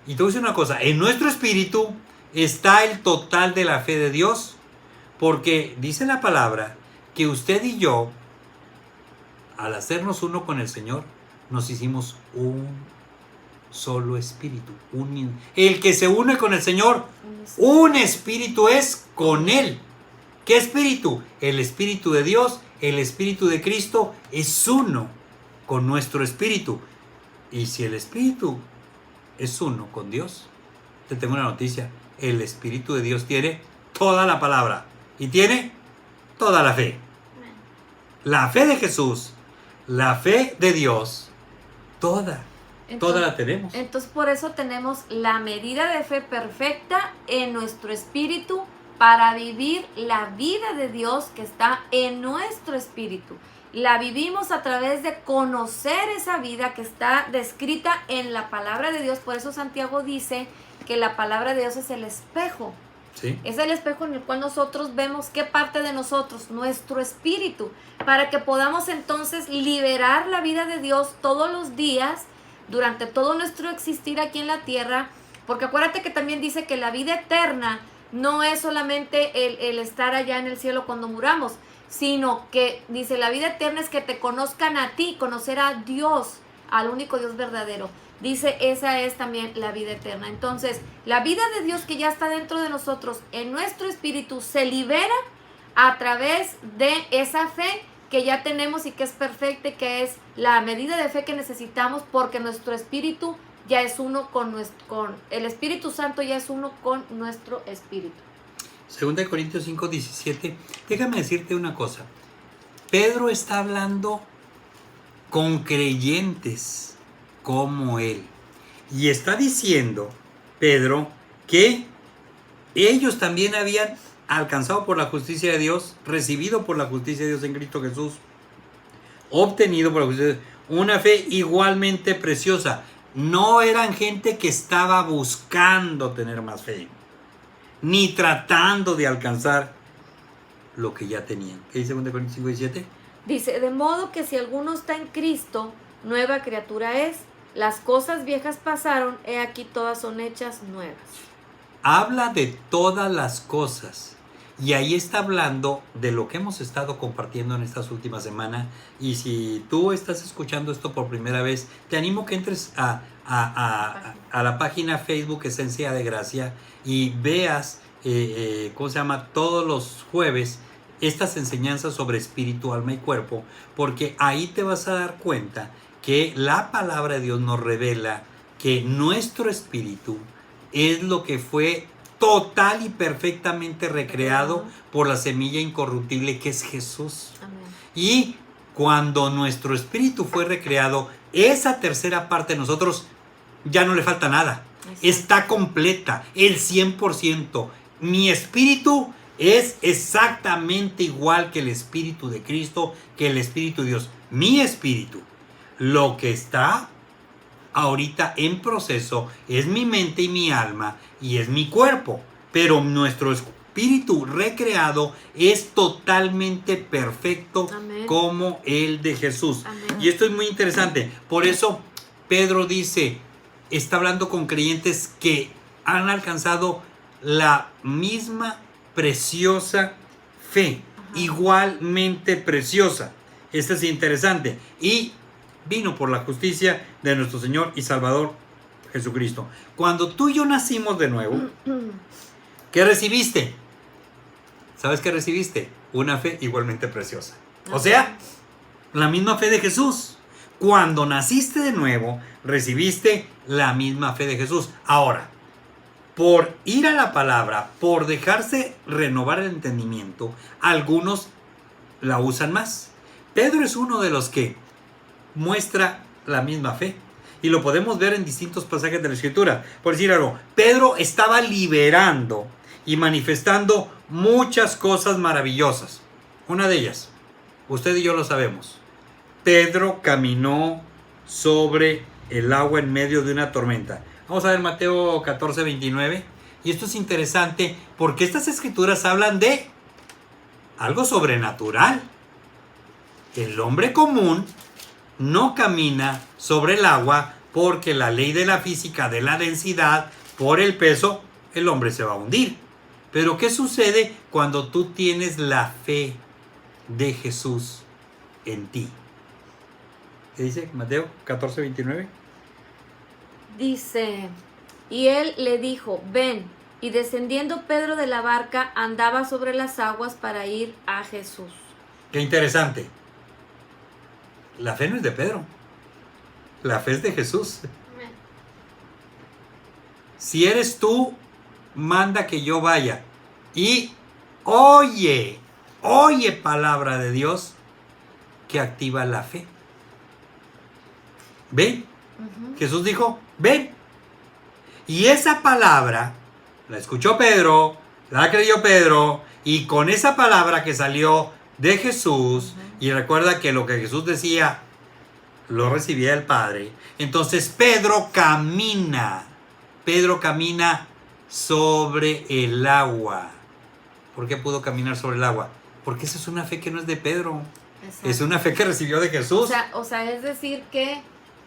Y te voy a decir una cosa, en nuestro espíritu está el total de la fe de Dios, porque dice la palabra que usted y yo, al hacernos uno con el Señor, nos hicimos un solo espíritu. El que se une con el Señor, un espíritu es con Él. ¿Qué espíritu? El Espíritu de Dios, el Espíritu de Cristo es uno con nuestro espíritu. Y si el espíritu es uno con Dios, te tengo una noticia: el Espíritu de Dios tiene toda la palabra y tiene toda la fe. La fe de Jesús, la fe de Dios, toda la tenemos. Entonces por eso tenemos la medida de fe perfecta en nuestro espíritu para vivir la vida de Dios que está en nuestro espíritu. La vivimos a través de conocer esa vida que está descrita en la palabra de Dios. Por eso Santiago dice que la palabra de Dios es el espejo. ¿Sí? Es el espejo en el cual nosotros vemos qué parte de nosotros, nuestro espíritu, para que podamos entonces liberar la vida de Dios todos los días, durante todo nuestro existir aquí en la tierra. Porque acuérdate que también dice que la vida eterna no es solamente el estar allá en el cielo cuando muramos, sino que dice la vida eterna es que te conozcan a ti, conocer a Dios, al único Dios verdadero. Dice, esa es también la vida eterna. Entonces, la vida de Dios que ya está dentro de nosotros, en nuestro espíritu, se libera a través de esa fe que ya tenemos y que es perfecta, y que es la medida de fe que necesitamos, porque nuestro espíritu ya es uno con el Espíritu Santo, ya es uno con nuestro espíritu. 2 Corintios 5:17. Déjame decirte una cosa. Pedro está hablando con creyentes como él. Y está diciendo, Pedro, que ellos también habían alcanzado por la justicia de Dios, recibido por la justicia de Dios en Cristo Jesús, obtenido por la justicia de Dios, una fe igualmente preciosa. No eran gente que estaba buscando tener más fe, ni tratando de alcanzar lo que ya tenían. ¿Qué dice 2 Corintios 5:17? Dice, de modo que si alguno está en Cristo, nueva criatura es. Las cosas viejas pasaron, he aquí todas son hechas nuevas. Habla de todas las cosas. Y ahí está hablando de lo que hemos estado compartiendo en estas últimas semanas. Y si tú estás escuchando esto por primera vez, te animo que entres a la página Facebook Esencia de Gracia y veas, todos los jueves estas enseñanzas sobre espíritu, alma y cuerpo, porque ahí te vas a dar cuenta que la palabra de Dios nos revela que nuestro espíritu es lo que fue total y perfectamente recreado por la semilla incorruptible que es Jesús. Amén. Y cuando nuestro espíritu fue recreado, esa tercera parte de nosotros ya no le falta nada. Exacto. Está completa, el 100%. Mi espíritu es exactamente igual que el espíritu de Cristo, que el espíritu de Dios. Mi espíritu, lo que está ahorita en proceso es mi mente y mi alma y es mi cuerpo, pero nuestro espíritu recreado es totalmente perfecto. Amén. Como el de Jesús. Amén. Y esto es muy interesante. Por eso Pedro dice, está hablando con creyentes que han alcanzado la misma preciosa fe. Ajá. Igualmente preciosa. Esto es interesante. Y vino por la justicia de nuestro Señor y Salvador Jesucristo. Cuando tú y yo nacimos de nuevo, ¿qué recibiste? ¿Sabes qué recibiste? Una fe igualmente preciosa. O sea, la misma fe de Jesús. Cuando naciste de nuevo, recibiste la misma fe de Jesús. Ahora, por ir a la palabra, por dejarse renovar el entendimiento, algunos la usan más. Pedro es uno de los que muestra la misma fe. Y lo podemos ver en distintos pasajes de la Escritura. Por decir algo, Pedro estaba liberando y manifestando muchas cosas maravillosas. Una de ellas, usted y yo lo sabemos. Pedro caminó sobre el agua en medio de una tormenta. Vamos a ver Mateo 14:29. Y esto es interesante porque estas escrituras hablan de algo sobrenatural. El hombre común no camina sobre el agua porque la ley de la física de la densidad, por el peso, el hombre se va a hundir. Pero ¿qué sucede cuando tú tienes la fe de Jesús en ti? ¿Qué dice Mateo 14:29? Dice, y él le dijo, ven. Y descendiendo Pedro de la barca, andaba sobre las aguas para ir a Jesús. Qué interesante. La fe no es de Pedro. La fe es de Jesús. Si eres tú, manda que yo vaya. Y oye palabra de Dios que activa la fe. Ven. Jesús dijo, ven. Y esa palabra la escuchó Pedro, la creyó Pedro, y con esa palabra que salió de Jesús, y recuerda que lo que Jesús decía, lo recibía el Padre. Entonces Pedro camina sobre el agua. ¿Por qué pudo caminar sobre el agua? Porque esa es una fe que no es de Pedro. Exacto. Es una fe que recibió de Jesús. O sea, es decir que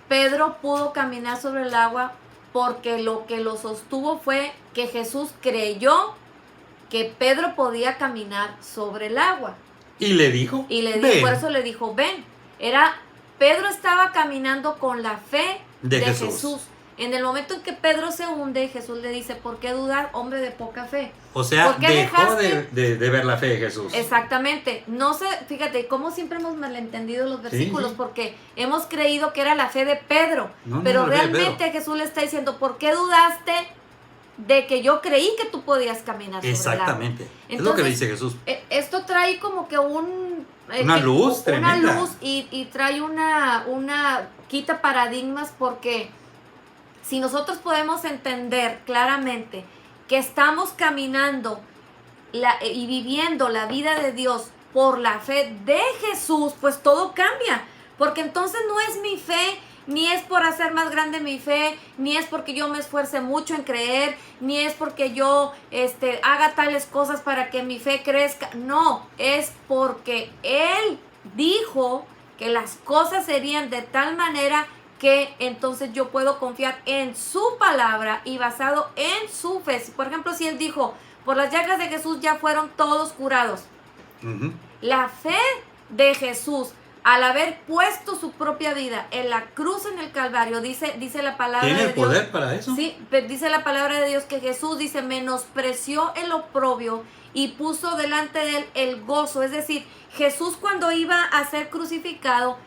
Pedro pudo caminar sobre el agua porque lo que lo sostuvo fue que Jesús creyó que Pedro podía caminar sobre el agua. Y le dijo, ven. Por eso le dijo, ven. Pedro estaba caminando con la fe de Jesús. En el momento en que Pedro se hunde, Jesús le dice, ¿por qué dudar, hombre de poca fe? O sea, dejó de ver la fe de Jesús. Exactamente. No sé, fíjate, cómo siempre hemos malentendido los versículos, sí. Porque hemos creído que era la fe de Pedro. Pero realmente Jesús le está diciendo, ¿por qué dudaste de que yo creí que tú podías caminar sobre el agua? Exactamente. Entonces, es lo que le dice Jesús. Esto trae como que una luz tremenda. Una luz y trae una quita paradigmas, porque si nosotros podemos entender claramente que estamos caminando y viviendo la vida de Dios por la fe de Jesús, pues todo cambia. Porque entonces no es mi fe, ni es por hacer más grande mi fe, ni es porque yo me esfuerce mucho en creer, ni es porque yo haga tales cosas para que mi fe crezca. No, es porque Él dijo que las cosas serían de tal manera que entonces yo puedo confiar en su palabra y basado en su fe. Por ejemplo, si Él dijo, por las llagas de Jesús ya fueron todos curados. La fe de Jesús, al haber puesto su propia vida en la cruz en el Calvario, dice la palabra de Dios. ¿Tiene el poder para eso? Sí, dice la palabra de Dios que Jesús, dice, menospreció el oprobio y puso delante de Él el gozo. Es decir, Jesús cuando iba a ser crucificado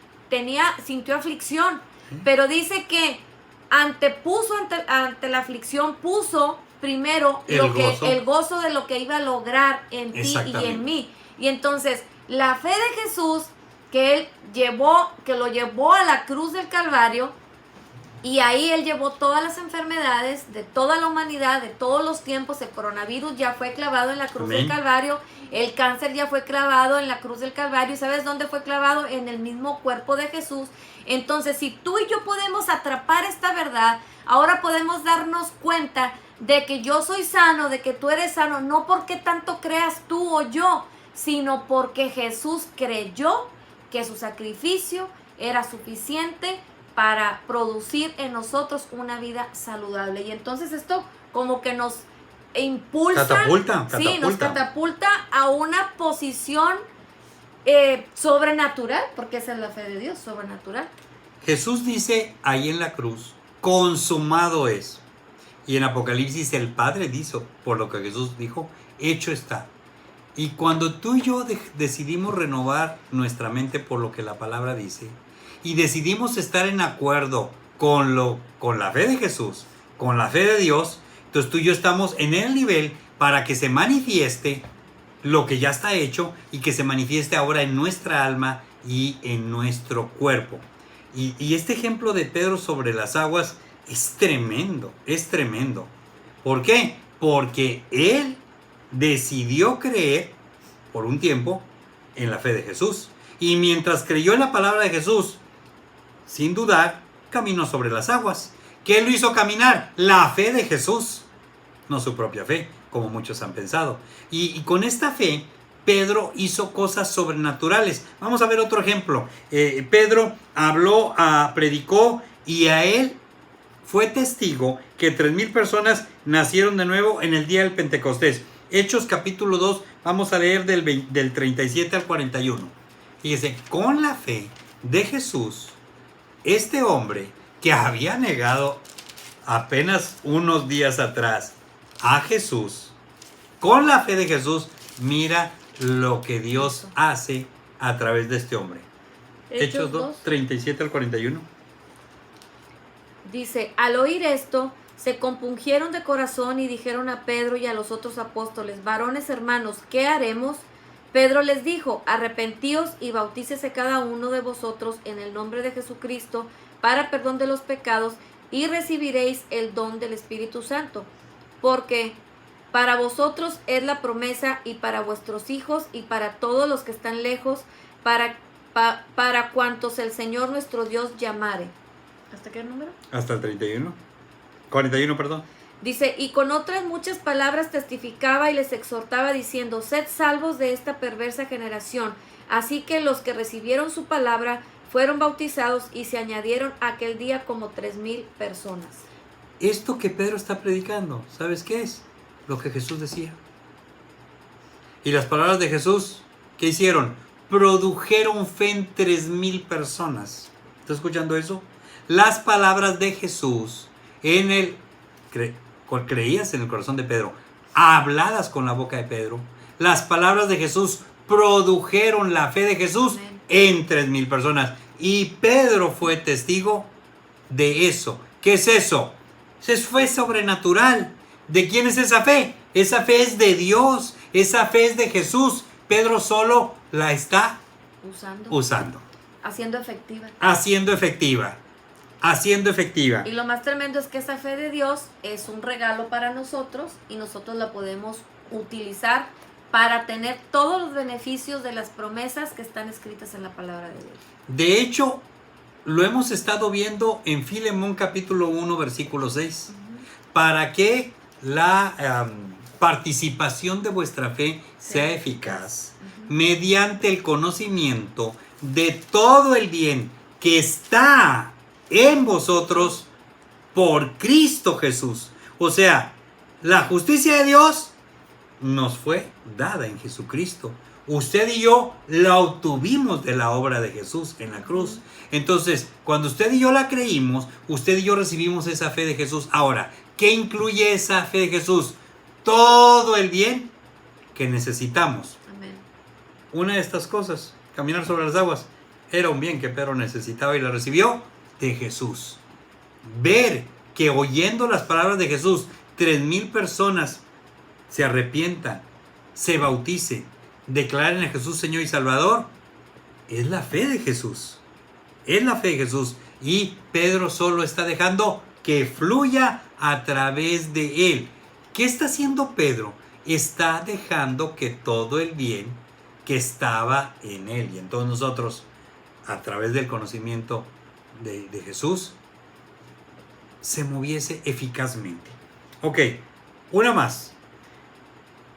sintió aflicción. Pero dice que ante la aflicción puso primero el gozo de lo que iba a lograr en ti y en mí. Y entonces la fe de Jesús que lo llevó a la cruz del Calvario, y ahí Él llevó todas las enfermedades de toda la humanidad, de todos los tiempos. El coronavirus ya fue clavado en la cruz del Calvario, el cáncer ya fue clavado en la cruz del Calvario. ¿Y sabes dónde fue clavado? En el mismo cuerpo de Jesús. Entonces, si tú y yo podemos atrapar esta verdad, ahora podemos darnos cuenta de que yo soy sano, de que tú eres sano, no porque tanto creas tú o yo, sino porque Jesús creyó que su sacrificio era suficiente para producir en nosotros una vida saludable. Y entonces esto como que nos impulsa, nos catapulta a una posición sobrenatural, porque esa es la fe de Dios, sobrenatural. Jesús dice ahí en la cruz, consumado es. Y en Apocalipsis el Padre dijo, por lo que Jesús dijo, hecho está. Y cuando tú y yo decidimos renovar nuestra mente por lo que la palabra dice, y decidimos estar en acuerdo con la fe de Jesús, con la fe de Dios, entonces tú y yo estamos en el nivel para que se manifieste lo que ya está hecho y que se manifieste ahora en nuestra alma y en nuestro cuerpo. Y este ejemplo de Pedro sobre las aguas es tremendo, es tremendo. ¿Por qué? Porque él decidió creer por un tiempo en la fe de Jesús. Y mientras creyó en la palabra de Jesús, sin dudar, caminó sobre las aguas. ¿Qué lo hizo caminar? La fe de Jesús, no su propia fe, como muchos han pensado. Y con esta fe, Pedro hizo cosas sobrenaturales. Vamos a ver otro ejemplo. Pedro predicó, y a él fue testigo que 3,000 personas nacieron de nuevo en el día del Pentecostés. Hechos capítulo 2, vamos a leer del 37 al 41. Fíjese, con la fe de Jesús, este hombre que había negado apenas unos días atrás a Jesús, con la fe de Jesús, mira lo que Dios hace a través de este hombre. Hechos 2, 37 al 41. Dice, al oír esto, se compungieron de corazón y dijeron a Pedro y a los otros apóstoles, varones hermanos, ¿qué haremos? Pedro les dijo, arrepentíos y bautícese cada uno de vosotros en el nombre de Jesucristo para perdón de los pecados y recibiréis el don del Espíritu Santo, porque para vosotros es la promesa y para vuestros hijos y para todos los que están lejos, para cuantos el Señor nuestro Dios llamare. ¿Hasta qué número? Hasta el 31. 41, perdón. Dice, y con otras muchas palabras testificaba y les exhortaba diciendo, sed salvos de esta perversa generación. Así que los que recibieron su palabra fueron bautizados y se añadieron aquel día como 3,000 personas. Esto que Pedro está predicando, ¿sabes qué es? Lo que Jesús decía. Y las palabras de Jesús, ¿qué hicieron? Produjeron fe en 3,000 personas. ¿Estás escuchando eso? Las palabras de Jesús creías en el corazón de Pedro, habladas con la boca de Pedro. Las palabras de Jesús produjeron la fe de Jesús en 3,000 personas. Y Pedro fue testigo de eso. ¿Qué es eso? Eso fue sobrenatural. ¿De quién es esa fe? Esa fe es de Dios. Esa fe es de Jesús. Pedro solo la está usando. Haciendo efectiva. Haciendo efectiva. Y lo más tremendo es que esa fe de Dios es un regalo para nosotros y nosotros la podemos utilizar para tener todos los beneficios de las promesas que están escritas en la palabra de Dios. De hecho, lo hemos estado viendo en Filemón capítulo 1, versículo 6. Para que la participación de vuestra fe sea eficaz mediante el conocimiento de todo el bien que está en vosotros por Cristo Jesús. O sea, la justicia de Dios nos fue dada en Jesucristo. Usted y yo la obtuvimos de la obra de Jesús en la cruz. Entonces, cuando usted y yo la creímos, usted y yo recibimos esa fe de Jesús. Ahora, ¿qué incluye esa fe de Jesús? Todo el bien que necesitamos. Amén. Una de estas cosas, caminar sobre las aguas, era un bien que Pedro necesitaba y la recibió de Jesús. Ver que oyendo las palabras de Jesús, 3,000 personas se arrepientan, se bauticen, declaren a Jesús Señor y Salvador, es la fe de Jesús. Es la fe de Jesús. Y Pedro solo está dejando que fluya a través de él. ¿Qué está haciendo Pedro? Está dejando que todo el bien que estaba en él y en todos nosotros, a través del conocimiento de Jesús, se moviese eficazmente. Ok, una más.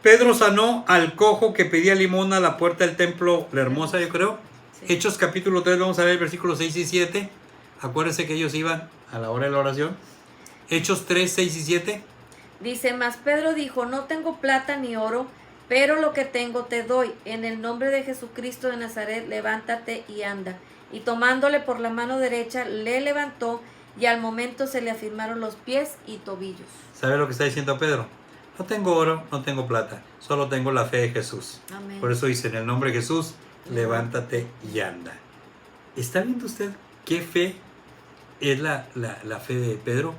Pedro sanó al cojo que pedía limosna a la puerta del templo, la hermosa, yo creo. Sí. Hechos capítulo 3, vamos a ver versículos 6 y 7. Acuérdense que ellos iban a la hora de la oración. Hechos 3, 6 y 7. Dice, mas Pedro dijo, no tengo plata ni oro, pero lo que tengo te doy. En el nombre de Jesucristo de Nazaret, levántate y anda. Y tomándole por la mano derecha, le levantó y al momento se le afirmaron los pies y tobillos. ¿Sabe lo que está diciendo Pedro? No tengo oro, no tengo plata, solo tengo la fe de Jesús. Amén. Por eso dice, en el nombre de Jesús, levántate y anda. ¿Está viendo usted qué fe es la fe de Pedro?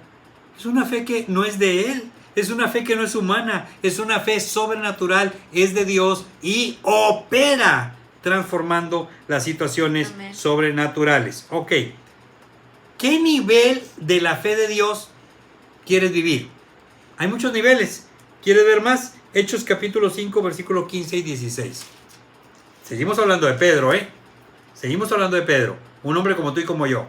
Es una fe que no es de él, es una fe que no es humana, es una fe sobrenatural, es de Dios y opera transformando las situaciones sobrenaturales. Ok, ¿qué nivel de la fe de Dios quieres vivir? Hay muchos niveles. ¿Quieres ver más? Hechos capítulo 5, versículo 15 y 16. Seguimos hablando de Pedro, Seguimos hablando de Pedro, un hombre como tú y como yo.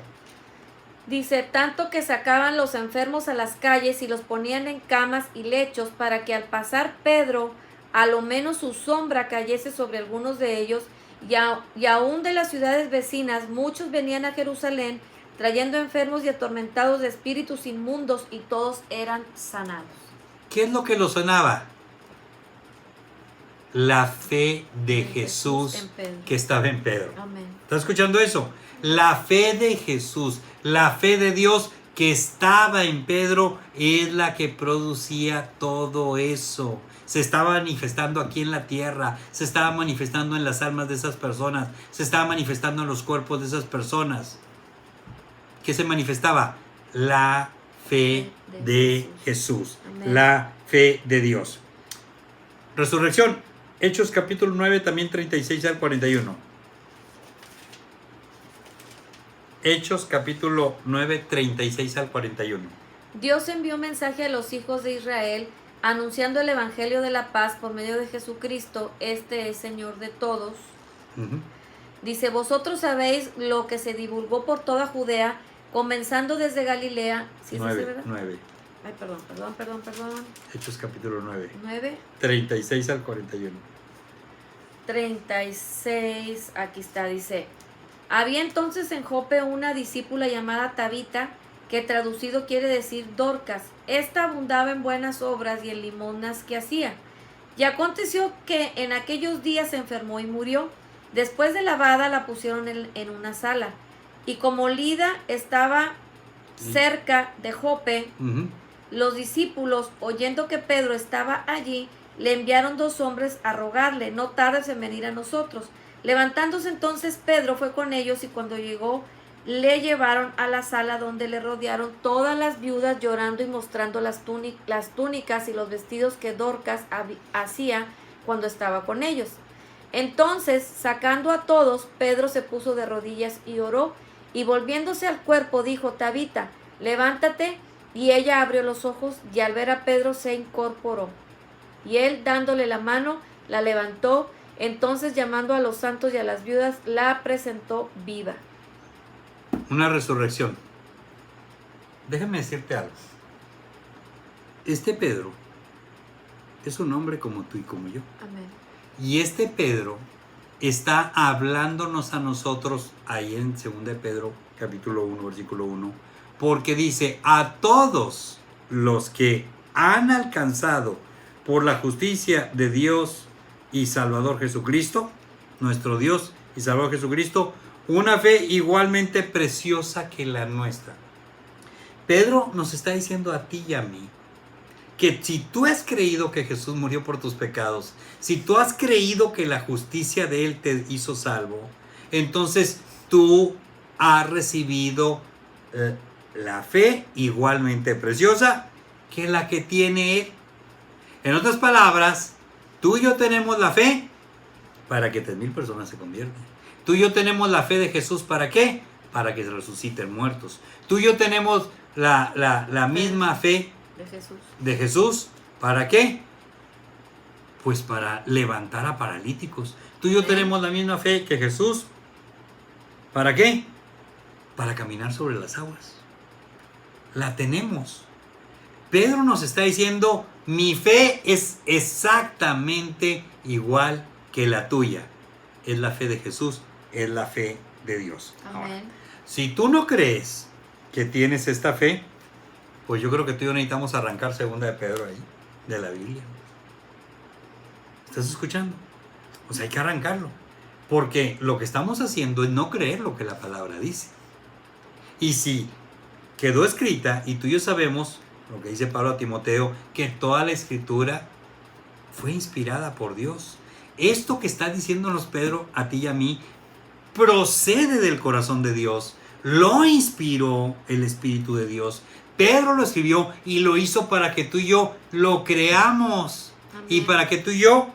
Dice, tanto que sacaban los enfermos a las calles y los ponían en camas y lechos para que al pasar Pedro, a lo menos su sombra cayese sobre algunos de ellos, y aún de las ciudades vecinas, muchos venían a Jerusalén trayendo enfermos y atormentados de espíritus inmundos, y todos eran sanados. ¿Qué es lo que lo sanaba? La fe de Jesús que estaba en Pedro. Amén. ¿Estás escuchando eso? La fe de Jesús, la fe de Dios que estaba en Pedro es la que producía todo eso. Se estaba manifestando aquí en la tierra, se estaba manifestando en las almas de esas personas, se estaba manifestando en los cuerpos de esas personas. ¿Qué se manifestaba? La fe de Jesús, la fe de Dios. Resurrección, Hechos capítulo 9, también 36 al 41. Hechos capítulo 9, 36 al 41. Dios envió mensaje a los hijos de Israel, anunciando el evangelio de la paz por medio de Jesucristo. Este es Señor de todos. Dice, vosotros sabéis lo que se divulgó por toda Judea, comenzando desde Galilea. ¿Sí 9. Ay, perdón. Hechos capítulo 9. 9. 36 al 41. 36, aquí está, dice. Había entonces en Jope una discípula llamada Tabita, que traducido quiere decir Dorcas. Esta abundaba en buenas obras y en limonas que hacía. Y aconteció que en aquellos días se enfermó y murió. Después de lavada la pusieron en una sala. Y como Lida estaba cerca de Jope, los discípulos, oyendo que Pedro estaba allí, le enviaron 2 hombres a rogarle, no tardes en venir a nosotros. Levantándose entonces Pedro fue con ellos, y cuando llegó le llevaron a la sala, donde le rodearon todas las viudas llorando y mostrando las túnicas y los vestidos que Dorcas hacía cuando estaba con ellos. Entonces, sacando a todos, Pedro se puso de rodillas y oró, y volviéndose al cuerpo dijo, Tabita, levántate. Y ella abrió los ojos, y al ver a Pedro se incorporó. Y él, dándole la mano, la levantó. Entonces, llamando a los santos y a las viudas, la presentó viva. Una resurrección. Déjame decirte algo. Este Pedro es un hombre como tú y como yo. Amén. Y este Pedro está hablándonos a nosotros ahí en 2 de Pedro, capítulo 1, versículo 1, porque dice, a todos los que han alcanzado por la justicia de Dios y Salvador Jesucristo, nuestro Dios y Salvador Jesucristo, una fe igualmente preciosa que la nuestra. Pedro nos está diciendo a ti y a mí que si tú has creído que Jesús murió por tus pecados, si tú has creído que la justicia de Él te hizo salvo, entonces tú has recibido la fe igualmente preciosa que la que tiene Él. En otras palabras, tú y yo tenemos la fe para que 3,000 personas se conviertan. Tú y yo tenemos la fe de Jesús, ¿para qué? Para que se resuciten muertos. Tú y yo tenemos la misma fe de Jesús, ¿para qué? Pues para levantar a paralíticos. Tú y yo tenemos la misma fe que Jesús, ¿para qué? Para caminar sobre las aguas. La tenemos. Pedro nos está diciendo, mi fe es exactamente igual que la tuya. Es la fe de Jesús, es la fe de Dios. Amén. Ahora, si tú no crees que tienes esta fe, pues yo creo que tú y yo necesitamos arrancar 2 de Pedro ahí, de la Biblia. ¿Estás escuchando? Pues hay que arrancarlo. Porque lo que estamos haciendo es no creer lo que la palabra dice. Y si quedó escrita, y tú y yo sabemos, lo que dice Pablo a Timoteo, que toda la escritura fue inspirada por Dios. Esto que está diciéndonos Pedro a ti y a mí, procede del corazón de Dios. Lo inspiró el Espíritu de Dios. Pedro lo escribió y lo hizo para que tú y yo lo creamos. Amén. Y para que tú y yo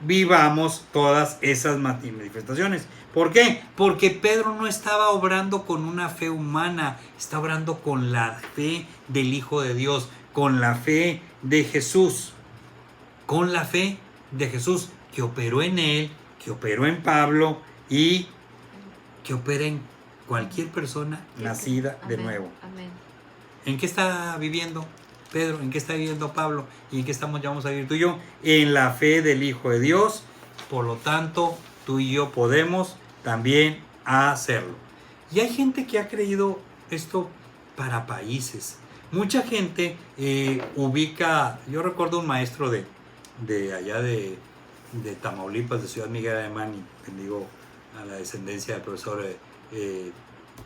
vivamos todas esas manifestaciones. ¿Por qué? Porque Pedro no estaba obrando con una fe humana, está obrando con la fe del Hijo de Dios, con la fe de Jesús, con la fe de Jesús que operó en él, que operó en Pablo y que opera en cualquier persona nacida de nuevo. Amén. ¿En qué está viviendo Pedro? ¿En qué está viviendo Pablo? ¿Y en qué vamos a vivir tú y yo? En la fe del Hijo de Dios. Por lo tanto, tú y yo podemos también hacerlo. Y hay gente que ha creído esto para países. Mucha gente ubica, yo recuerdo un maestro de allá de Tamaulipas, de Ciudad Miguel Alemán, y bendigo a la descendencia del profesor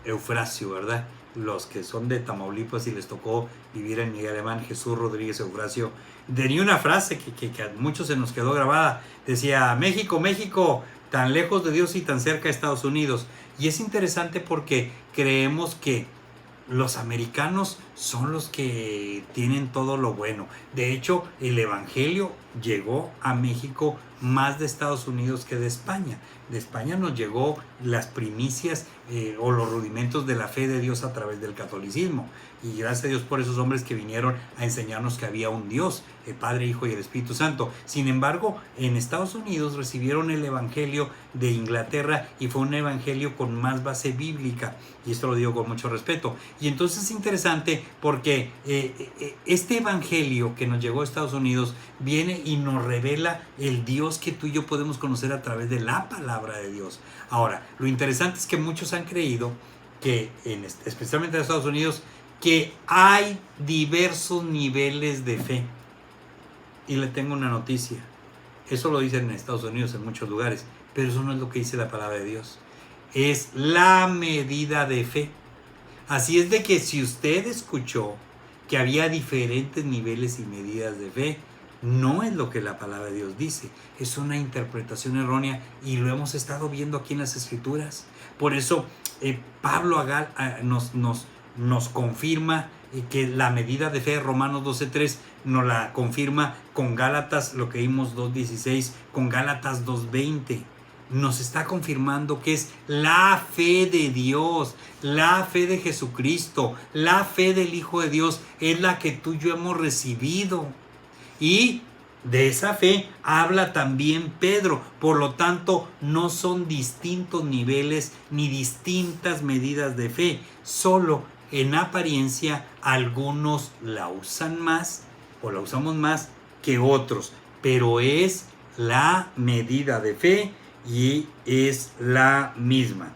Eufrasio, ¿verdad? Los que son de Tamaulipas y les tocó vivir en Miguel Alemán, Jesús Rodríguez Eufrasio, tenía una frase que a muchos se nos quedó grabada. Decía: México, México, tan lejos de Dios y tan cerca de Estados Unidos. Y es interesante porque creemos que los americanos son los que tienen todo lo bueno. De hecho, el evangelio llegó a México más de Estados Unidos que de España. De España nos llegó las primicias o los rudimentos de la fe de Dios a través del catolicismo. Y gracias a Dios por esos hombres que vinieron a enseñarnos que había un Dios, el Padre, Hijo y el Espíritu Santo. Sin embargo, en Estados Unidos recibieron el evangelio de Inglaterra y fue un evangelio con más base bíblica. Y esto lo digo con mucho respeto. Y entonces es interesante porque este evangelio que nos llegó a Estados Unidos viene y nos revela el Dios que tú y yo podemos conocer a través de la palabra de Dios. Ahora, lo interesante es que muchos han creído que, especialmente en Estados Unidos, que hay diversos niveles de fe. Y le tengo una noticia. Eso lo dicen en Estados Unidos, en muchos lugares, pero eso no es lo que dice la palabra de Dios. Es la medida de fe. Así es de que si usted escuchó que había diferentes niveles y medidas de fe, no es lo que la palabra de Dios dice. Es una interpretación errónea y lo hemos estado viendo aquí en las Escrituras. Por eso Pablo nos confirma que la medida de fe de Romanos 12:3 nos la confirma con Gálatas, lo que vimos 2:16, con Gálatas 2:20. Nos está confirmando que es la fe de Dios, la fe de Jesucristo, la fe del Hijo de Dios, es la que tú y yo hemos recibido. Y de esa fe habla también Pedro. Por lo tanto, no son distintos niveles ni distintas medidas de fe. Solo en apariencia algunos la usan más o la usamos más que otros. Pero es la medida de fe y es la misma.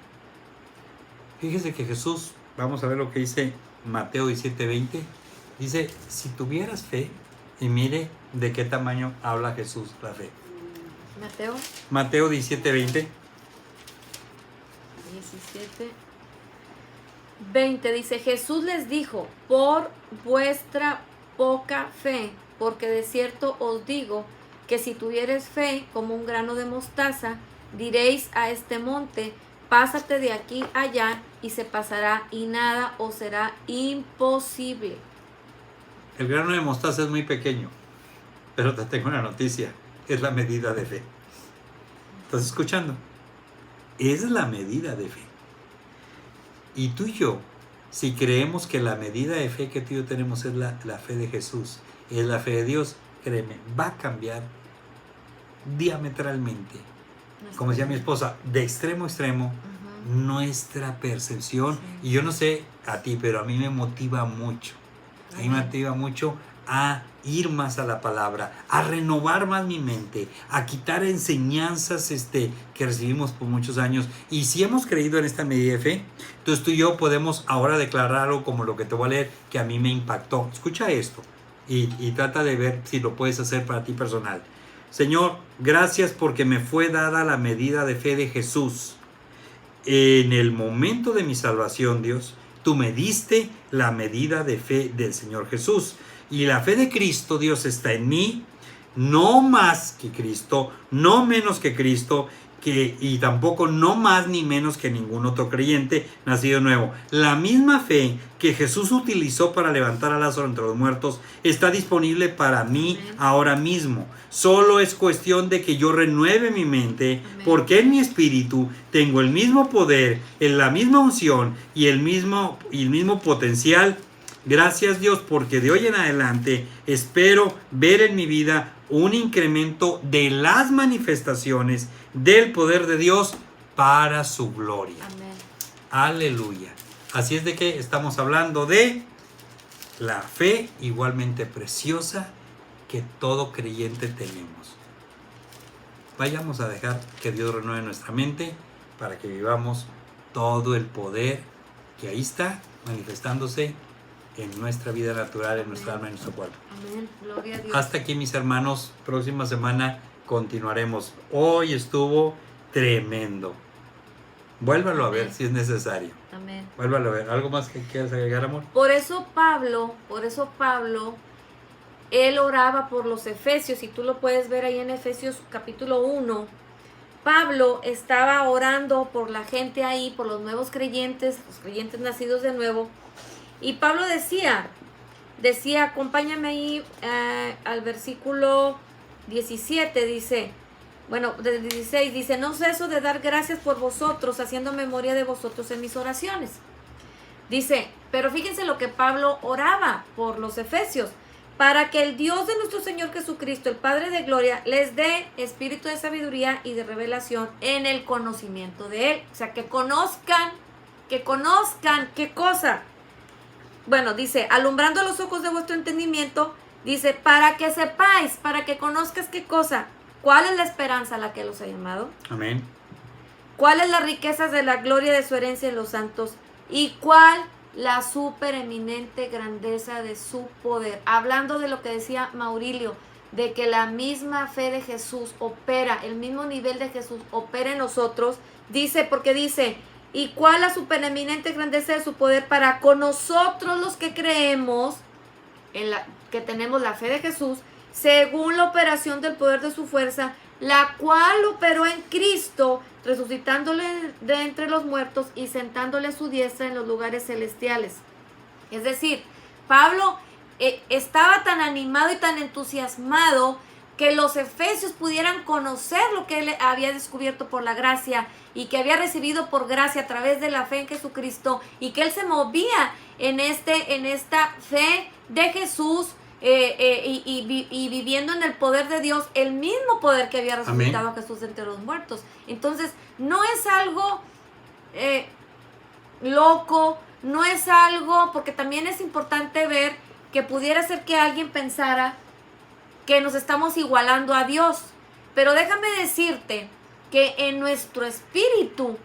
Fíjese que Jesús, vamos a ver lo que dice Mateo 17:20. Dice: si tuvieras fe. Y mire de qué tamaño habla Jesús la fe. Mateo 17:20. 17:20 dice: Jesús les dijo: por vuestra poca fe, porque de cierto os digo que si tuvieres fe como un grano de mostaza, diréis a este monte: pásate de aquí allá, y se pasará, y nada os será imposible. El grano de mostaza es muy pequeño, pero te tengo una noticia: es la medida de fe. ¿Estás escuchando? Es la medida de fe. Y tú y yo, si creemos que la medida de fe que tú y yo tenemos es la fe de Jesús, es la fe de Dios, créeme, va a cambiar diametralmente. Como decía mi esposa, de extremo a extremo, nuestra percepción. Sí. Y yo no sé a ti, pero a mí me motiva mucho. A mí me motiva mucho a ir más a la palabra, a renovar más mi mente, a quitar enseñanzas que recibimos por muchos años. Y si hemos creído en esta medida de fe, entonces tú y yo podemos ahora declarar algo como lo que te voy a leer, que a mí me impactó. Escucha esto y trata de ver si lo puedes hacer para ti personal. Señor, gracias porque me fue dada la medida de fe de Jesús. En el momento de mi salvación, Dios, tú me diste la medida de fe del Señor Jesús. Y la fe de Cristo, Dios, está en mí, no más que Cristo, no menos que Cristo, y tampoco no más ni menos que ningún otro creyente nacido nuevo. La misma fe que Jesús utilizó para levantar a Lázaro entre los muertos está disponible para mí ahora mismo. Solo es cuestión de que yo renueve mi mente, porque en mi espíritu tengo el mismo poder, la misma unción y el mismo potencial. Gracias, Dios, porque de hoy en adelante espero ver en mi vida un incremento de las manifestaciones del poder de Dios para su gloria. Amén. Aleluya. Así es de que estamos hablando de la fe igualmente preciosa que todo creyente tenemos. Vayamos a dejar que Dios renueve nuestra mente para que vivamos todo el poder que ahí está manifestándose en nuestra vida natural, en nuestra alma, en nuestro cuerpo. Amén. Gloria a Dios. Hasta aquí, mis hermanos. Próxima semana continuaremos. Hoy estuvo tremendo. Vuélvalo a ver si es necesario. Amén. Vuélvalo a ver. ¿Algo más que quieras agregar, amor? Por eso Pablo, él oraba por los efesios, y tú lo puedes ver ahí en Efesios capítulo 1. Pablo estaba orando por la gente ahí, por los nuevos creyentes, los creyentes nacidos de nuevo. Y Pablo decía, acompáñame ahí al versículo 17, dice, del 16, dice, no ceso de dar gracias por vosotros, haciendo memoria de vosotros en mis oraciones. Dice, pero fíjense lo que Pablo oraba por los efesios, para que el Dios de nuestro Señor Jesucristo, el Padre de gloria, les dé espíritu de sabiduría y de revelación en el conocimiento de Él. O sea, que conozcan, ¿qué cosa? Bueno, dice, alumbrando los ojos de vuestro entendimiento, dice, para que sepáis, para que conozcas qué cosa, cuál es la esperanza a la que los ha llamado. Amén. ¿Cuál es la riqueza de la gloria de su herencia en los santos? ¿Y cuál la supereminente grandeza de su poder? Hablando de lo que decía Maurilio, de que la misma fe de Jesús opera, el mismo nivel de Jesús opera en nosotros, porque dice, ¿y cuál la supereminente grandeza de su poder para con nosotros los que creemos, que tenemos la fe de Jesús, según la operación del poder de su fuerza, la cual operó en Cristo, resucitándole de entre los muertos y sentándole a su diestra en los lugares celestiales? Es decir, Pablo estaba tan animado y tan entusiasmado que los efesios pudieran conocer lo que él había descubierto por la gracia y que había recibido por gracia a través de la fe en Jesucristo, y que él se movía en esta fe de Jesús, y viviendo en el poder de Dios, el mismo poder que había resucitado a Jesús entre los muertos. Entonces, no es algo loco, no es algo, porque también es importante ver que pudiera ser que alguien pensara que nos estamos igualando a Dios. Pero déjame decirte que en nuestro espíritu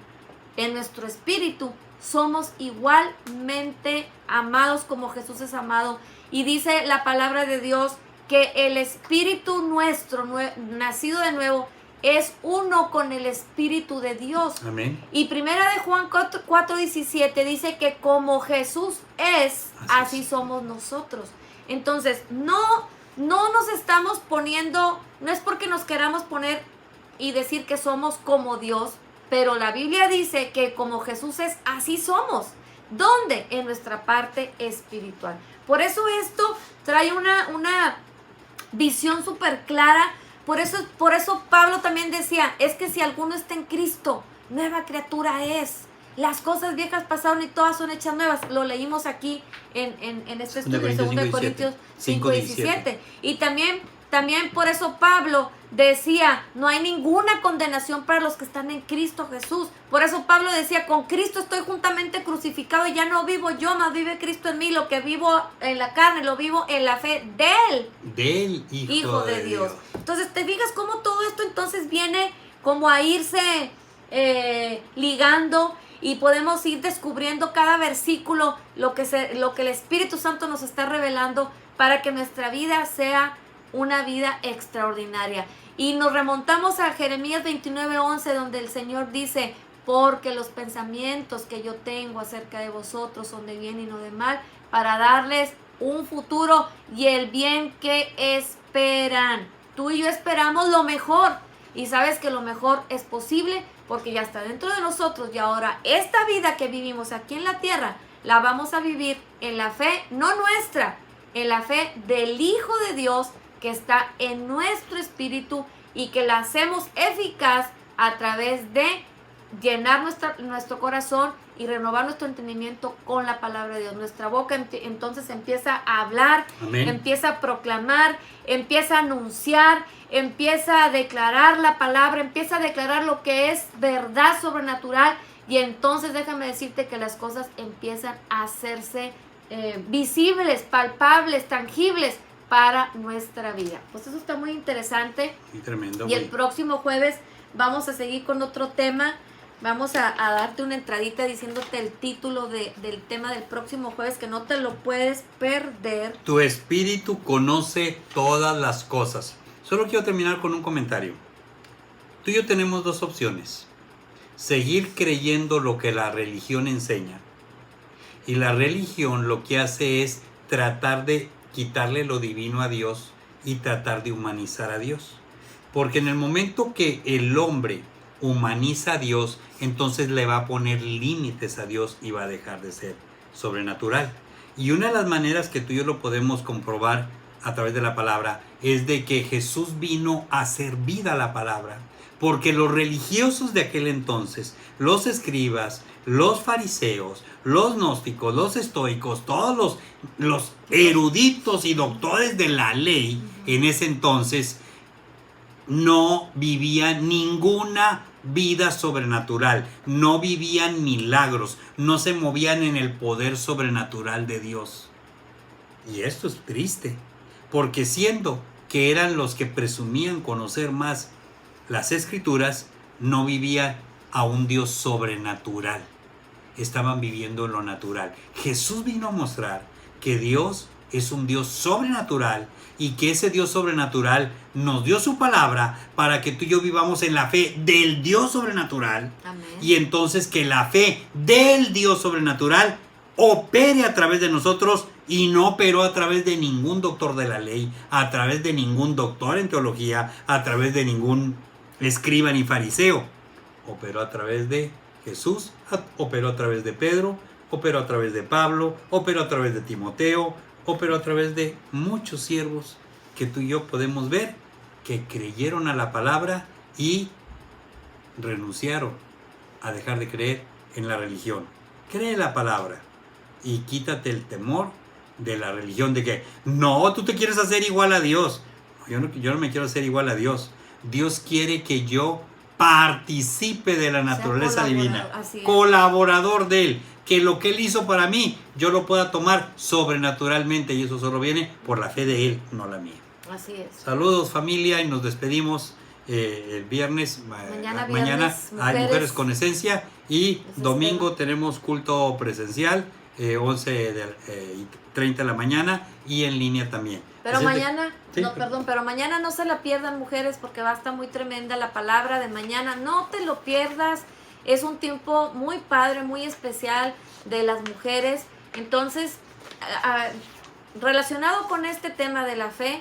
somos igualmente amados como Jesús es amado. Y dice la palabra de Dios que el espíritu nuestro, nacido de nuevo, es uno con el espíritu de Dios. Amén. Y primera de Juan 4:17 dice que como Jesús es, así somos nosotros. Entonces, no nos estamos poniendo, no es porque nos queramos poner y decir que somos como Dios, pero la Biblia dice que como Jesús es, así somos. ¿Dónde? En nuestra parte espiritual. Por eso esto trae una visión súper clara. Por eso Pablo también decía, es que si alguno está en Cristo, nueva criatura es. Las cosas viejas pasaron y todas son hechas nuevas. Lo leímos aquí en este estudio de 2 Corintios 5:17. Y también por eso Pablo decía, no hay ninguna condenación para los que están en Cristo Jesús. Por eso Pablo decía, con Cristo estoy juntamente crucificado y ya no vivo yo, mas vive Cristo en mí. Lo que vivo en la carne, lo vivo en la fe del Hijo de Dios. Entonces, ¿te fijas cómo todo esto entonces viene como a irse ligando? Y podemos ir descubriendo cada versículo, lo que el Espíritu Santo nos está revelando para que nuestra vida sea una vida extraordinaria. Y nos remontamos a Jeremías 29:11, donde el Señor dice, porque los pensamientos que yo tengo acerca de vosotros son de bien y no de mal, para darles un futuro y el bien que esperan. Tú y yo esperamos lo mejor, y sabes que lo mejor es posible porque ya está dentro de nosotros. Y ahora esta vida que vivimos aquí en la tierra la vamos a vivir en la fe, no nuestra, en la fe del Hijo de Dios que está en nuestro espíritu, y que la hacemos eficaz a través de llenar nuestro corazón y renovar nuestro entendimiento con la palabra de Dios. Nuestra boca entonces empieza a hablar, Amén. Empieza a proclamar, empieza a anunciar, empieza a declarar la palabra, empieza a declarar lo que es verdad sobrenatural, y entonces déjame decirte que las cosas empiezan a hacerse visibles, palpables, tangibles para nuestra vida. Pues eso está muy interesante. Y tremendo. Y el próximo jueves vamos a seguir con otro tema Vamos a darte una entradita diciéndote el título del tema del próximo jueves, que no te lo puedes perder. Tu espíritu conoce todas las cosas. Solo quiero terminar con un comentario. Tú y yo tenemos dos opciones. Seguir creyendo lo que la religión enseña. Y la religión lo que hace es tratar de quitarle lo divino a Dios y tratar de humanizar a Dios. Porque en el momento que el hombre humaniza a Dios, entonces le va a poner límites a Dios y va a dejar de ser sobrenatural. Y una de las maneras que tú y yo lo podemos comprobar a través de la palabra es de que Jesús vino a hacer vida a la palabra. Porque los religiosos de aquel entonces, los escribas, los fariseos, los gnósticos, los estoicos, todos los eruditos y doctores de la ley en ese entonces no vivían ninguna vida sobrenatural, no vivían milagros, no se movían en el poder sobrenatural de Dios. Y esto es triste, porque siendo que eran los que presumían conocer más las Escrituras, no vivían a un Dios sobrenatural, estaban viviendo lo natural. Jesús vino a mostrar que Dios es un Dios sobrenatural y que ese Dios sobrenatural nos dio su palabra para que tú y yo vivamos en la fe del Dios sobrenatural. Amén. Y entonces que la fe del Dios sobrenatural opere a través de nosotros y no operó a través de ningún doctor de la ley, a través de ningún doctor en teología, a través de ningún escriba ni fariseo. Operó a través de Jesús, operó a través de Pedro, operó a través de Pablo, operó a través de Timoteo, operó a través de muchos siervos que tú y yo podemos ver que creyeron a la palabra y renunciaron a dejar de creer en la religión. Cree la palabra y quítate el temor de la religión de que no, tú te quieres hacer igual a Dios. Yo no me quiero hacer igual a Dios. Dios quiere que yo participe de la naturaleza divina, colaborador de Él, que lo que Él hizo para mí, yo lo pueda tomar sobrenaturalmente, y eso solo viene por la fe de Él, no la mía. Así es. Saludos familia, y nos despedimos el viernes. Mañana hay Mujeres con Esencia, y domingo tenemos culto presencial, 11:30 de la mañana, y en línea también. Pero mañana, pero mañana no se la pierdan, mujeres, porque va a estar muy tremenda la palabra de mañana. No te lo pierdas. Es un tiempo muy padre, muy especial de las mujeres. Entonces, relacionado con este tema de la fe,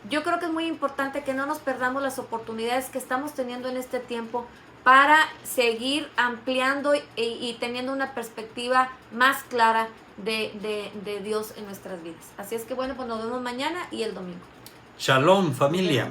yo creo que es muy importante que no nos perdamos las oportunidades que estamos teniendo en este tiempo para seguir ampliando y teniendo una perspectiva más clara de Dios en nuestras vidas. Así es que bueno, pues nos vemos mañana y el domingo. Shalom, familia.